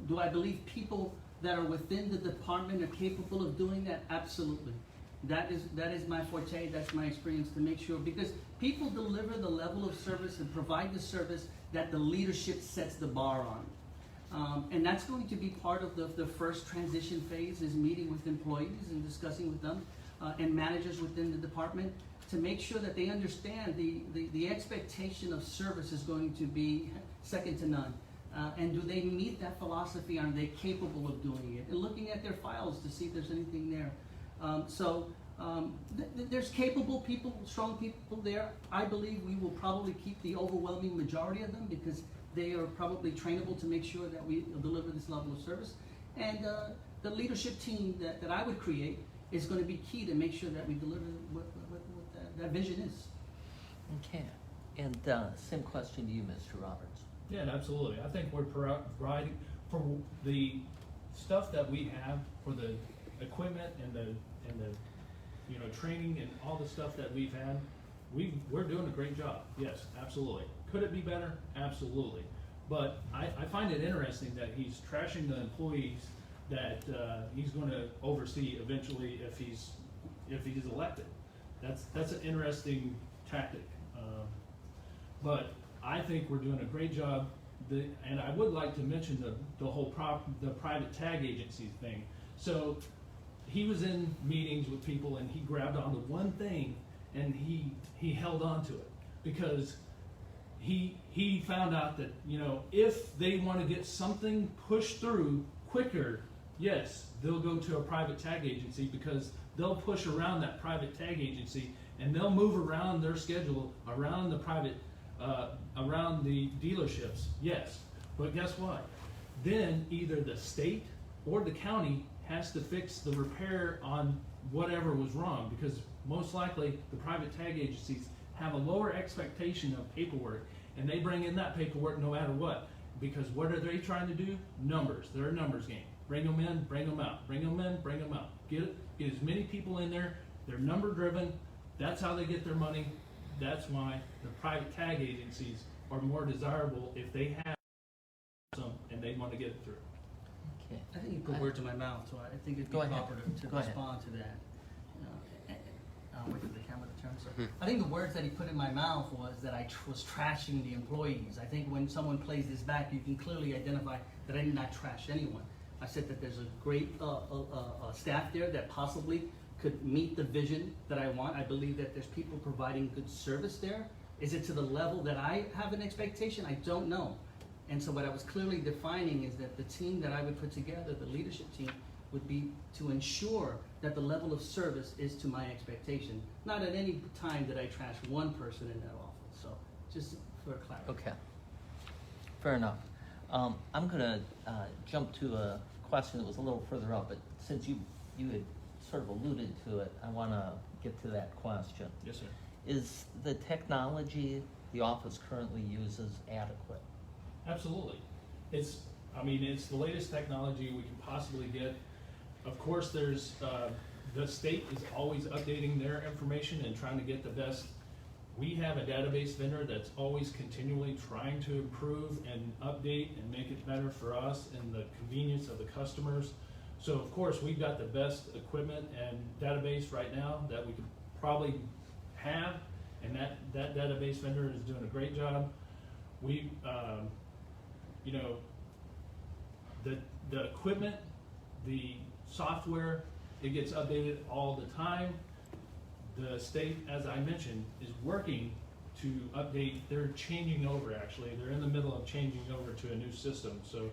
Do I believe people that are within the department are capable of doing that? Absolutely. That is my forte, that's my experience, to make sure, because people deliver the level of service and provide the service that the leadership sets the bar on. And that's going to be part of the first transition phase, is meeting with employees and discussing with them and managers within the department to make sure that they understand the expectation of service is going to be second to none. And do they meet that philosophy? Are they capable of doing it? And looking at their files to see if there's anything there. There's capable people, strong people there. I believe we will probably keep the overwhelming majority of them because they are probably trainable to make sure that we deliver this level of service. And the leadership team that I would create is going to be key to make sure that we deliver what that vision is. Okay. And same question to you, Mr. Roberts. Yeah, absolutely. I think we're providing for the stuff that we have, for the equipment and the training and all the stuff that we've had. We're doing a great job. Yes, absolutely. Could it be better? Absolutely. But I find it interesting that he's trashing the employees that he's going to oversee eventually if he's elected. That's an interesting tactic. But I think we're doing a great job. And I would like to mention the whole the private tag agency thing. So he was in meetings with people, and he grabbed onto one thing, and he held on to it because he found out that, if they want to get something pushed through quicker, yes, they'll go to a private tag agency because they'll push around that private tag agency, and they'll move around their schedule around the private around the dealerships. Yes, but guess what? Then either the state or the county has to fix the repair on whatever was wrong, because most likely the private tag agencies have a lower expectation of paperwork, and they bring in that paperwork no matter what, because what are they trying to do? Numbers. They're a numbers game. Bring them in, bring them out. Bring them in, bring them out. Get as many people in there. They're number driven. That's how they get their money. That's why the private tag agencies are more desirable if they have some and they want to get it through. Okay. I think you put words in my mouth, so I think it'd be Go ahead. proper to Go ahead. respond to that. I'll wait for the camera to turn. So I think the words that he put in my mouth was that I was trashing the employees. I think when someone plays this back, you can clearly identify that I did not trash anyone. I said that there's a great staff there that possibly could meet the vision that I want. I believe that there's people providing good service there. Is it to the level that I have an expectation? I don't know. And so what I was clearly defining is that the team that I would put together, the leadership team, would be to ensure that the level of service is to my expectation. Not at any time did I trash one person in that office. So just for clarity. Okay. Fair enough. I'm gonna jump to a question that was a little further up, but since you had sort of alluded to it, I wanna get to that question. Yes, sir. Is the technology the office currently uses adequate? Absolutely. It's the latest technology we can possibly get. Of course, there's, the state is always updating their information and trying to get the best. We have a database vendor that's always continually trying to improve and update and make it better for us and the convenience of the customers. So of course, we've got the best equipment and database right now that we could probably have, and that database vendor is doing a great job. We, the equipment, the software, it gets updated all the time. The state, as I mentioned, is working to update. They're changing over, actually. They're in the middle of changing over to a new system. So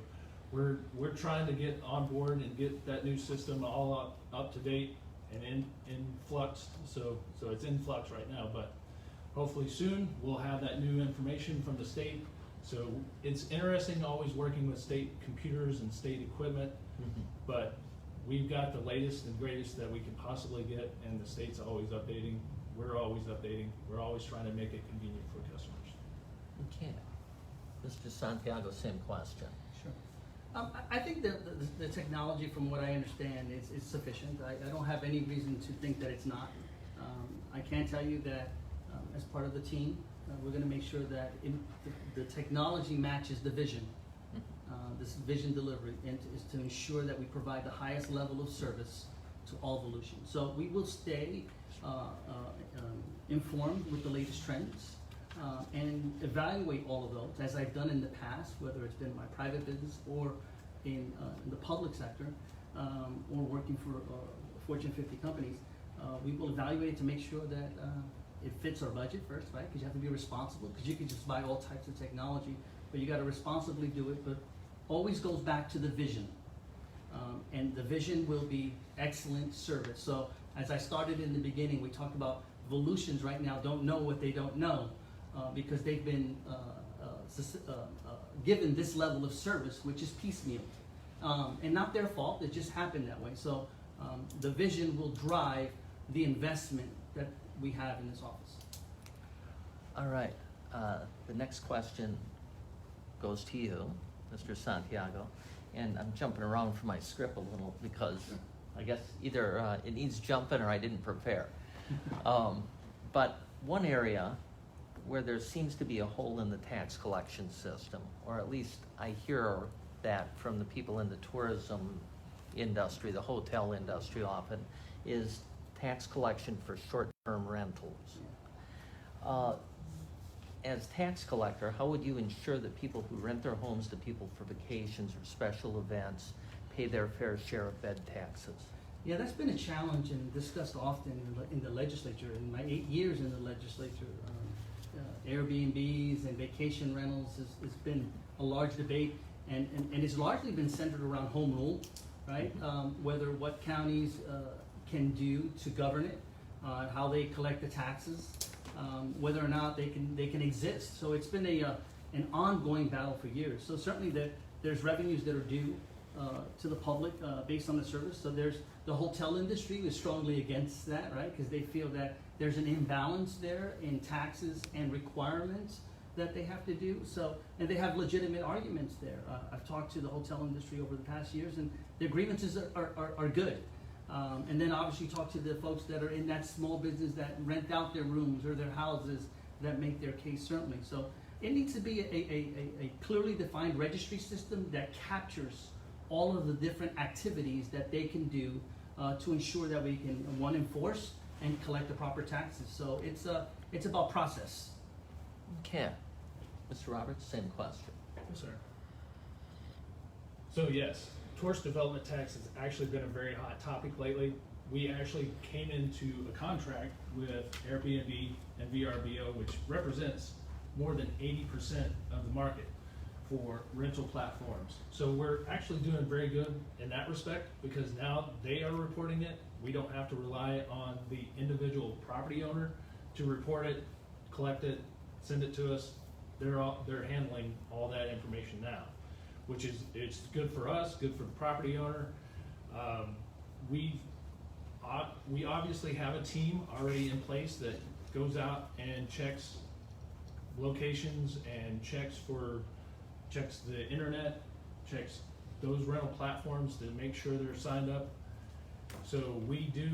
we're trying to get on board and get that new system all up to date and in flux. So it's in flux right now, but hopefully soon we'll have that new information from the state. So it's interesting always working with state computers and state equipment, but we've got the latest and greatest that we can possibly get, and the state's always updating. We're always updating. We're always trying to make it convenient for customers. Okay. Mr. Santiago, same question. Sure. I think the technology, from what I understand, is sufficient. I don't have any reason to think that it's not. I can tell you that as part of the team, we're going to make sure that the technology matches the vision. This vision delivery, and is to ensure that we provide the highest level of service to all Volusians. So we will stay informed with the latest trends and evaluate all of those, as I've done in the past, whether it's been my private business or in the public sector, or working for Fortune 50 companies. We will evaluate it to make sure that it fits our budget first, right? Because you have to be responsible, because you can just buy all types of technology, but you got to responsibly do it. But always goes back to the vision, and the vision will be excellent service. So as I started in the beginning, we talked about Volusians right now don't know what they don't know, because they've been given this level of service, which is piecemeal, and not their fault. It just happened that way. So the vision will drive the investment that we have in this office. All right. The next question goes to you, Mr. Santiago, and I'm jumping around from my script a little because I guess either it needs jumping or I didn't prepare. But one area where there seems to be a hole in the tax collection system, or at least I hear that from the people in the tourism industry, the hotel industry often, is tax collection for short-term rentals. As tax collector, how would you ensure that people who rent their homes to people for vacations or special events pay their fair share of bed taxes? Yeah, that's been a challenge and discussed often in the legislature. In my 8 years in the legislature, Airbnbs and vacation rentals has been a large debate, and it's largely been centered around home rule, right? Whether what counties can do to govern it, how they collect the taxes, whether or not they can exist. So it's been an ongoing battle for years. So certainly there's revenues that are due to the public based on the service. So there's the hotel industry is strongly against that, right? Because they feel that there's an imbalance there in taxes and requirements that they have to do. So, and they have legitimate arguments there. I've talked to the hotel industry over the past years, and their grievances are good. And then obviously talk to the folks that are in that small business that rent out their rooms or their houses that make their case certainly. So it needs to be a clearly defined registry system that captures all of the different activities that they can do to ensure that we can, one, enforce and collect the proper taxes. So it's about process. Okay. Mr. Roberts, same question. Yes, sir. So yes, tourist development tax has actually been a very hot topic lately. We actually came into a contract with Airbnb and VRBO, which represents more than 80% of the market for rental platforms. So we're actually doing very good in that respect because now they are reporting it. We don't have to rely on the individual property owner to report it, collect it, send it to us. They're handling all that information now, which is, it's good for us, good for the property owner. We obviously have a team already in place that goes out and checks locations and checks the internet, checks those rental platforms to make sure they're signed up. So we do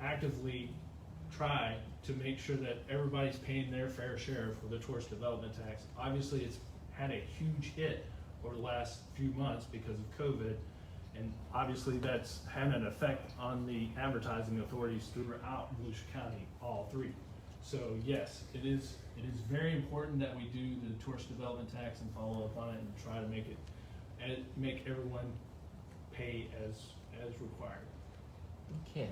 actively try to make sure that everybody's paying their fair share for the tourist development tax. Obviously, it's had a huge hit over the last few months because of COVID, and obviously that's had an effect on the advertising authorities throughout Volusia County, all three. So yes, it is very important that we do the tourist development tax and follow up on it and try to make everyone pay as required. Okay.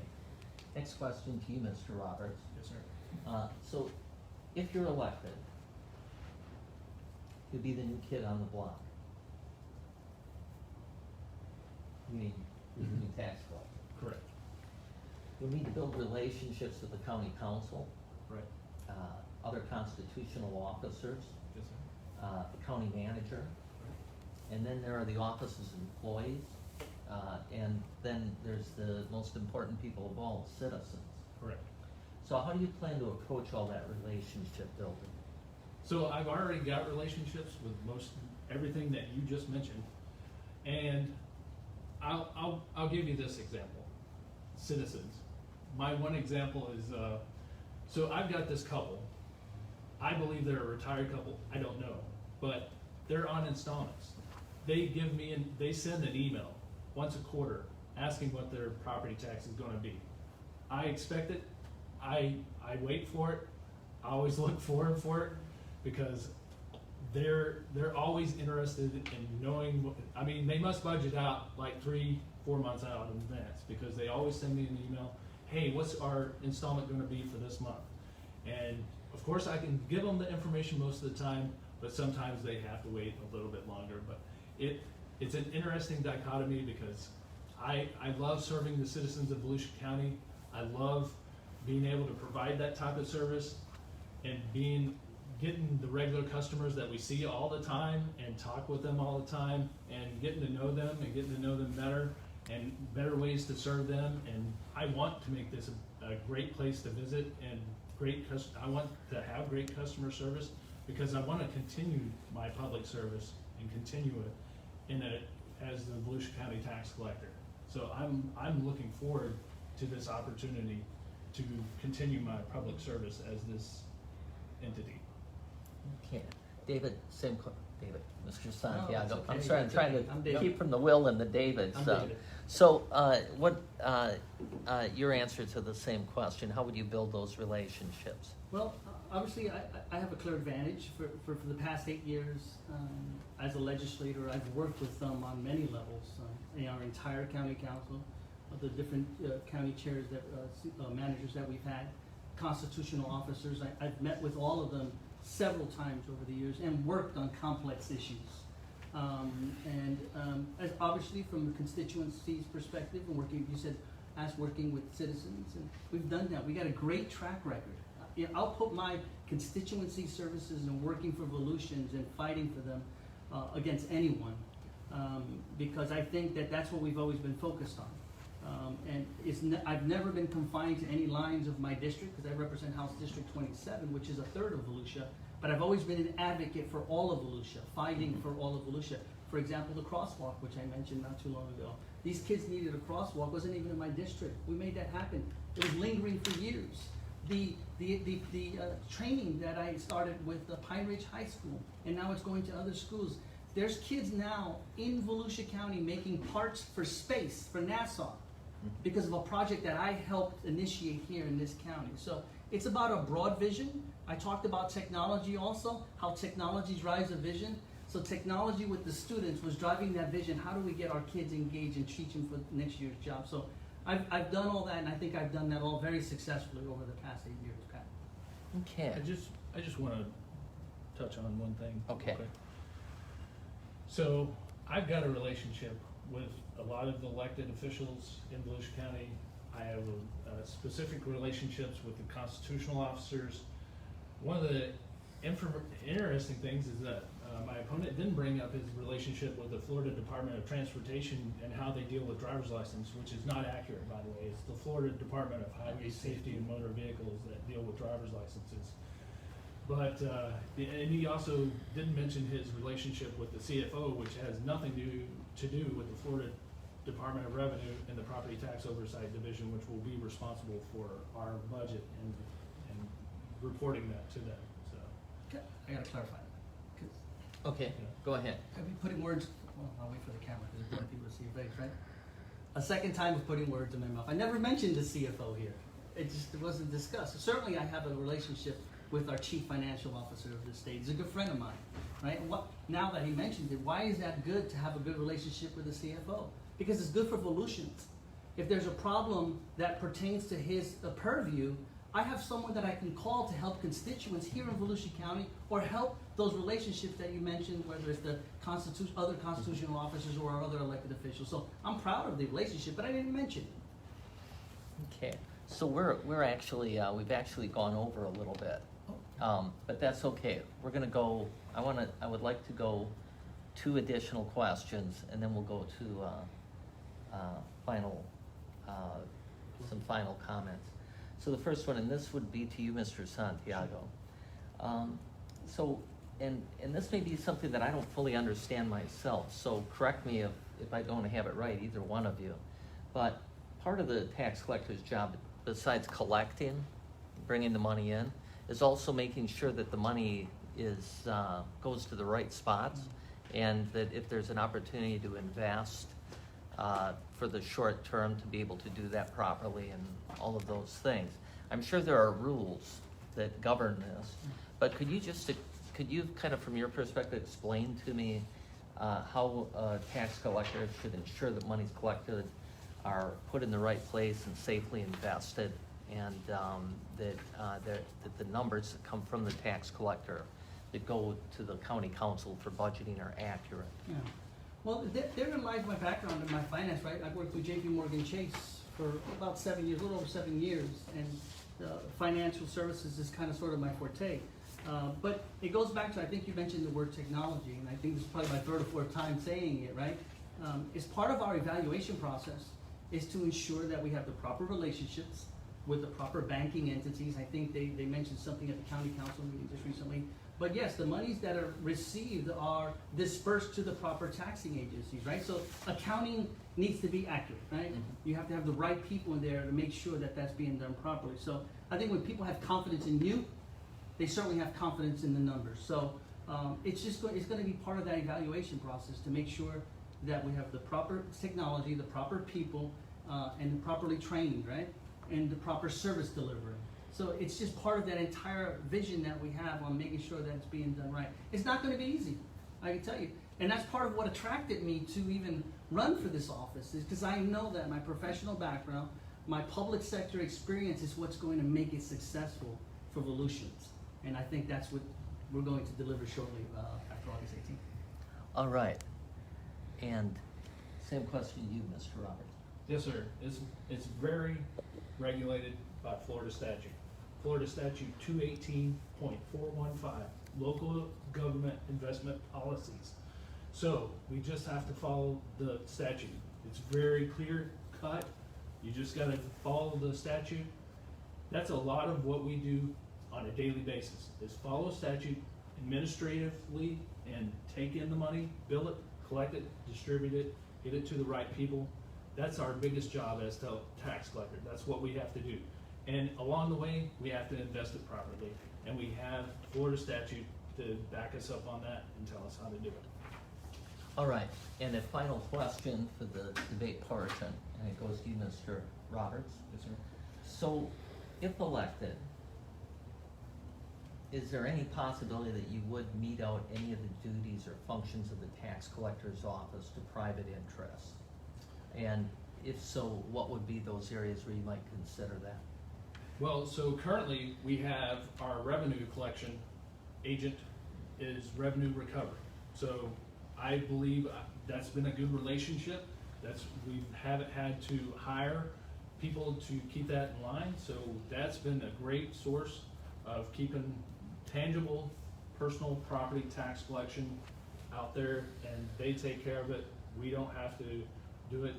Next question to you, Mr. Roberts. Yes, sir. So, if you're elected, you'll be the new kid on the block. You mean, you're the new tax collector. Correct. You'll need to build relationships with the county council, Right. other constitutional officers, Yes, sir. the county manager, and then there are the office's employees, and then there's the most important people of all, citizens. Correct. So how do you plan to approach all that relationship building? So I've already got relationships with most everything that you just mentioned, and I'll give you this example. Citizens. My one example is so I've got this couple. I believe they're a retired couple. I don't know, but they're on installments. They send an email once a quarter asking what their property tax is going to be. I expect it. I wait for it. I always look forward for it because they're always interested in knowing what, I mean, they must budget out like 3-4 months out in advance because they always send me an email, hey, what's our installment going to be for this month? And of course I can give them the information most of the time, but sometimes they have to wait a little bit longer. But it's an interesting dichotomy because I love serving the citizens of Volusia County. I love being able to provide that type of service and getting the regular customers that we see all the time and talk with them all the time and getting to know them and getting to know them better and better ways to serve them. And I want to make this a great place to visit and I want to have great customer service because I want to continue my public service and continue it as the Volusia County tax collector. So I'm looking forward to this opportunity to continue my public service as this entity. Okay, David, David, Mr. Santiago. it's okay. I'm sorry, I'm It's trying okay. I'm to David. keep from the Will and the David. I'm So, David. what your answer to the same question? How would you build those relationships? Well, obviously, I have a clear advantage for the past 8 years as a legislator. I've worked with them on many levels, in our entire county council, the different county chairs, managers that we've had, constitutional officers. I've met with all of them several times over the years and worked on complex issues. As obviously from the constituency's perspective and working, you said, working with citizens, and we've done that. We got a great track record. I'll put my constituency services and working for Volusians and fighting for them against anyone, because I think that that's what we've always been focused on. I've never been confined to any lines of my district, because I represent House District 27, which is a third of Volusia. But I've always been an advocate for all of Volusia, fighting for all of Volusia. For example, the crosswalk, which I mentioned not too long ago. These kids needed a crosswalk, wasn't even in my district. We made that happen. It was lingering for years. The training that I started with the Pine Ridge High School, and now it's going to other schools. There's kids now in Volusia County making parts for space, for NASA, because of a project that I helped initiate here in this county. So it's about a broad vision. I talked about technology also, how technology drives a vision. So technology with the students was driving that vision. How do we get our kids engaged and teach them for next year's job? So I've done all that, and I think I've done that all very successfully over the past 8 years, Pat. Okay. I just want to touch on one thing. Okay. So I've got a relationship with a lot of the elected officials in Volusia County. I have specific relationships with the constitutional officers. One of the interesting things is that my opponent didn't bring up his relationship with the Florida Department of Transportation and how they deal with driver's license, which is not accurate, by the way. It's the Florida Department of Highway Safety and Motor Vehicles that deal with driver's licenses. But, and he also didn't mention his relationship with the CFO, which has nothing to do with the Florida Department of Revenue and the Property Tax Oversight Division, which will be responsible for our budget and reporting that to them, so. Okay, I gotta clarify that. Okay, go ahead. I've been putting words, well, I'll wait for the camera because I want people to see your face, right? A second time of putting words in my mouth. I never mentioned the CFO here. It wasn't discussed. Certainly I have a relationship with our chief financial officer of the state. He's a good friend of mine, right? And now that he mentions it, why is that good to have a good relationship with the CFO? Because it's good for Volusians. If there's a problem that pertains to his purview, I have someone that I can call to help constituents here in Volusia County, or help those relationships that you mentioned, whether it's the other constitutional officers or our other elected officials. So I'm proud of the relationship, but I didn't mention it. Okay. So we're actually we've actually gone over a little bit, but that's okay. We're gonna go. I would like to go 2 additional questions, and then we'll go to some final comments. So the first one, and this would be to you, Mr. Santiago. And this may be something that I don't fully understand myself, so correct me if I don't have it right, either one of you. But part of the tax collector's job, besides collecting, bringing the money in, is also making sure that the money goes to the right spots, and that if there's an opportunity to invest for the short term, to be able to do that properly and all of those things. I'm sure there are rules that govern this, but could you kind of from your perspective explain to me how a tax collector should ensure that monies collected are put in the right place and safely invested, and that the numbers that come from the tax collector that go to the county council for budgeting are accurate? Yeah. Well, therein lies my background in my finance, right? I've worked with JP Morgan Chase for about 7 years, a little over 7 years, and financial services is kind of sort of my forte. But it goes back to, I think you mentioned the word technology, and I think this is probably my 3rd or 4th time saying it, right? It's part of our evaluation process is to ensure that we have the proper relationships with the proper banking entities. I think they mentioned something at the county council meeting just recently. But yes, the monies that are received are dispersed to the proper taxing agencies, right? So accounting needs to be accurate, right? Mm-hmm. You have to have the right people in there to make sure that that's being done properly. So I think when people have confidence in you, they certainly have confidence in the numbers. So it's going to be part of that evaluation process to make sure that we have the proper technology, the proper people, and properly trained, right? And the proper service delivery. So it's just part of that entire vision that we have on making sure that it's being done right. It's not going to be easy, I can tell you. And that's part of what attracted me to even run for this office, is because I know that my professional background, my public sector experience is what's going to make it successful for Volusians. And I think that's what we're going to deliver shortly after August 18th. All right. And same question to you, Mr. Roberts. Yes, sir. It's very regulated by Florida statute. Florida statute 218.415, local government investment policies. So we just have to follow the statute. It's very clear cut. You just gotta follow the statute. That's a lot of what we do on a daily basis, is follow statute administratively and take in the money, bill it, collect it, distribute it, get it to the right people. That's our biggest job as a tax collector. That's what we have to do. And along the way, we have to invest it properly. And we have Florida statute to back us up on that and tell us how to do it. All right, and a final question for the debate portion, and it goes to you, Mr. Roberts. Yes, sir. So, if elected, is there any possibility that you would mete out any of the duties or functions of the tax collector's office to private interests? And if so, what would be those areas where you might consider that? Well, so currently, we have our revenue collection agent is revenue recovery. So I believe that's been a good relationship. We haven't had to hire people to keep that in line. So that's been a great source of keeping tangible personal property tax collection out there, and they take care of it. We don't have to do it,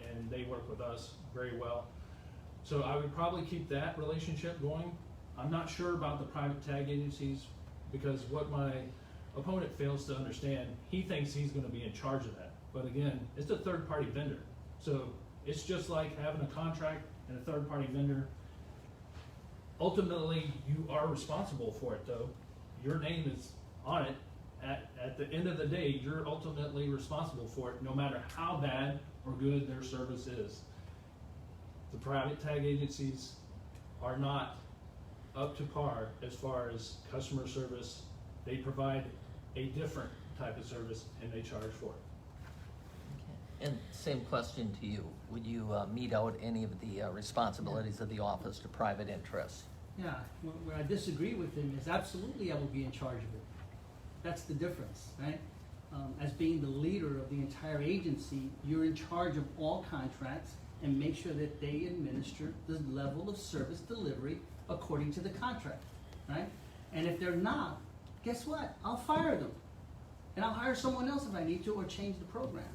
and they work with us very well. So I would probably keep that relationship going. I'm not sure about the private tag agencies, because what my opponent fails to understand, he thinks he's gonna be in charge of that. But again, it's a third-party vendor. So it's just like having a contract and a third-party vendor. Ultimately, you are responsible for it though. Your name is on it. At the end of the day, you're ultimately responsible for it, no matter how bad or good their service is. The private tag agencies are not up to par as far as customer service. They provide a different type of service and they charge for it. Okay. And same question to you. Would you mete out any of the responsibilities of the office to private interests? Yeah, where I disagree with him is absolutely I will be in charge of it. That's the difference, right? As being the leader of the entire agency, you're in charge of all contracts and make sure that they administer the level of service delivery according to the contract, right? And if they're not, guess what? I'll fire them. And I'll hire someone else if I need to, or change the program.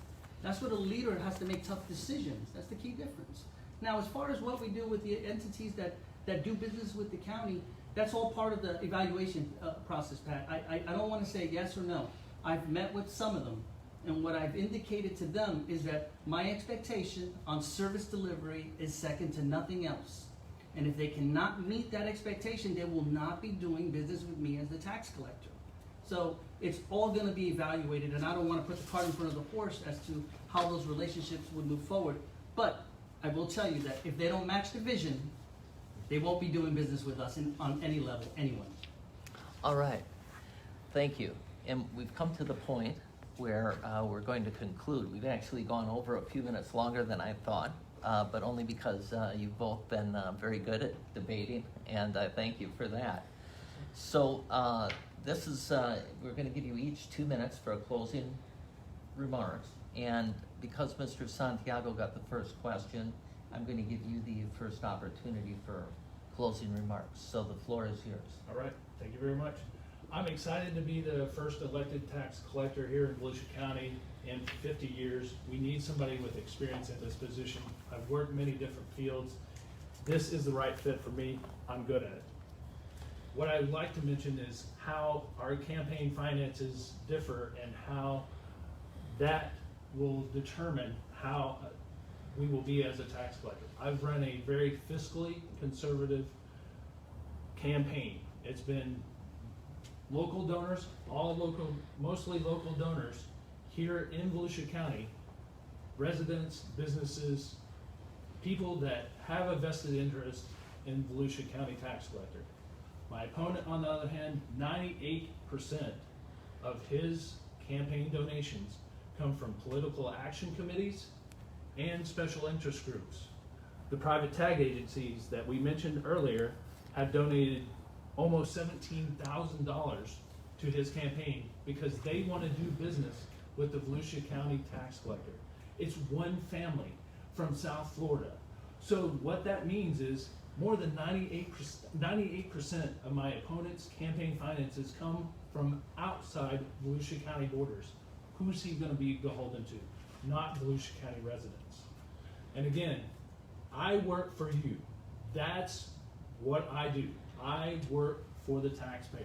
That's what a leader has to make tough decisions. That's the key difference. Now, as far as what we do with the entities that do business with the county, that's all part of the evaluation process, Pat. I don't want to say yes or no. I've met with some of them, and what I've indicated to them is that my expectation on service delivery is second to nothing else. And if they cannot meet that expectation, they will not be doing business with me as the tax collector. So it's all going to be evaluated, and I don't want to put the cart in front of the horse as to how those relationships would move forward. But I will tell you that if they don't match the vision, they won't be doing business with us on any level, anyone. All right, thank you. And we've come to the point where we're going to conclude. We've actually gone over a few minutes longer than I thought, but only because you've both been very good at debating, and I thank you for that. So this is, we're going to give you each 2 minutes for a closing remarks, and because Mr. Santiago got the first question, I'm going to give you the first opportunity for closing remarks. So the floor is yours. All right, thank you very much. I'm excited to be the first elected tax collector here in Volusia County in 50 years. We need somebody with experience in this position. I've worked many different fields. This is the right fit for me. I'm good at it. What I would like to mention is how our campaign finances differ and how that will determine how we will be as a tax collector. I've run a very fiscally conservative campaign. It's been local donors, mostly local donors here in Volusia County, residents, businesses, people that have a vested interest in Volusia County tax collector. My opponent, on the other hand, 98% of his campaign donations come from political action committees and special interest groups. The private tag agencies that we mentioned earlier have donated almost $17,000 to his campaign because they want to do business with the Volusia County tax collector. It's one family from South Florida. So what that means is more than 98% of my opponent's campaign finances come from outside Volusia County borders. Who's he going to be beholden to? Not Volusia County residents. And again, I work for you. That's what I do. I work for the taxpayer.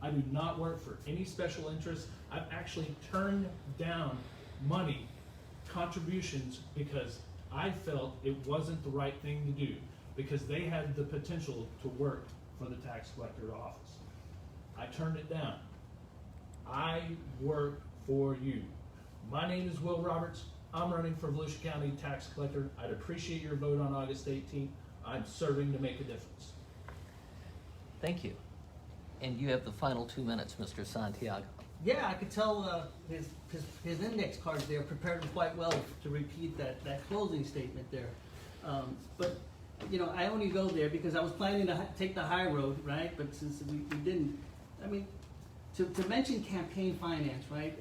I do not work for any special interest. I've actually turned down money, contributions, because I felt it wasn't the right thing to do, because they had the potential to work for the tax collector office. I turned it down. I work for you. My name is Will Roberts. I'm running for Volusia County Tax Collector. I'd appreciate your vote on August 18th. I'm serving to make a difference. Thank you. And you have the final 2 minutes, Mr. Santiago. Yeah, I could tell his index cards there prepared him quite well to repeat that closing statement there. But, you know, I only go there because I was planning to take the high road, right? But since we didn't, I mean, to mention campaign finance, right?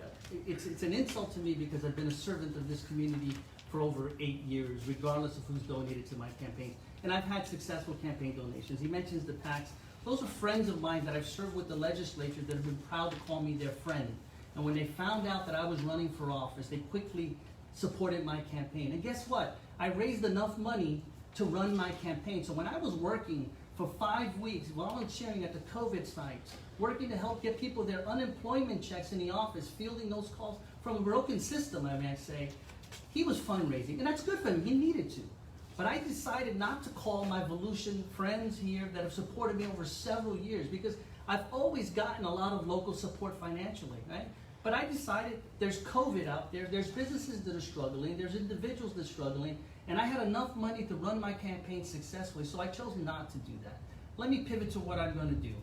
It's an insult to me because I've been a servant of this community for over 8 years, regardless of who's donated to my campaigns. And I've had successful campaign donations. He mentions the PACs. Those are friends of mine that I've served with the legislature that have been proud to call me their friend. And when they found out that I was running for office, they quickly supported my campaign. And guess what? I raised enough money to run my campaign. So when I was working for 5 weeks, volunteering at the COVID sites, working to help get people their unemployment checks in the office, fielding those calls from a broken system, I may say, he was fundraising. And that's good for him. He needed to. But I decided not to call my Volusian friends here that have supported me over several years, because I've always gotten a lot of local support financially, right? But I decided there's COVID out there, there's businesses that are struggling, there's individuals that are struggling, and I had enough money to run my campaign successfully, so I chose not to do that. Let me pivot to what I'm going to do.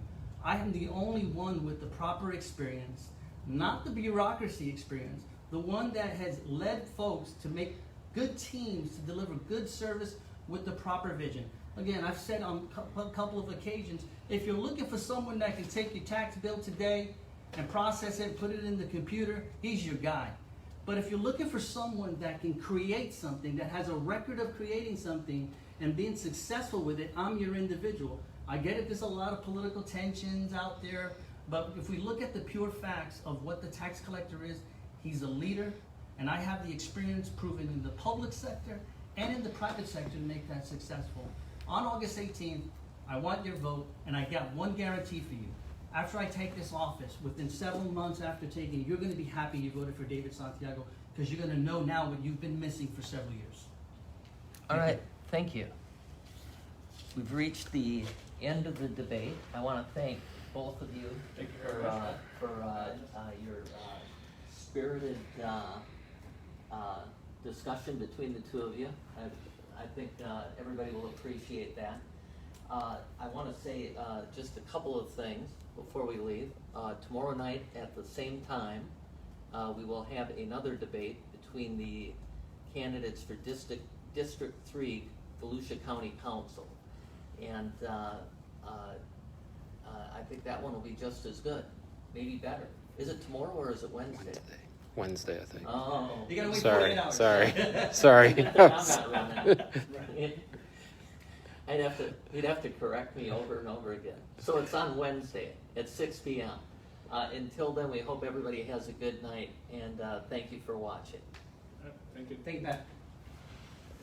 I am the only one with the proper experience, not the bureaucracy experience, the one that has led folks to make good teams to deliver good service with the proper vision. Again, I've said on a couple of occasions, if you're looking for someone that can take your tax bill today and process it, put it in the computer, he's your guy. But if you're looking for someone that can create something, that has a record of creating something and being successful with it, I'm your individual. I get it, there's a lot of political tensions out there, but if we look at the pure facts of what the tax collector is, he's a leader, and I have the experience proven in the public sector and in the private sector to make that successful. On August 18th, I want your vote, and I got one guarantee for you. After I take this office, within several months after taking it, you're going to be happy you voted for David Santiago, because you're going to know now what you've been missing for several years. All right, thank you. We've reached the end of the debate. I want to thank both of you for your spirited discussion between the two of you. I think everybody will appreciate that. I want to say just a couple of things before we leave. Tomorrow night at the same time, we will have another debate between the candidates for District 3 Volusia County Council. And I think that one will be just as good, maybe better. Is it tomorrow or is it Wednesday? Wednesday, I think. Oh. You gotta wait Sorry, 48 hours. sorry. I'm not running. You'd have to correct me over and over again. So it's on Wednesday at 6 p.m. Until then, we hope everybody has a good night, and thank you for watching. Thank you. Thank you, Pat.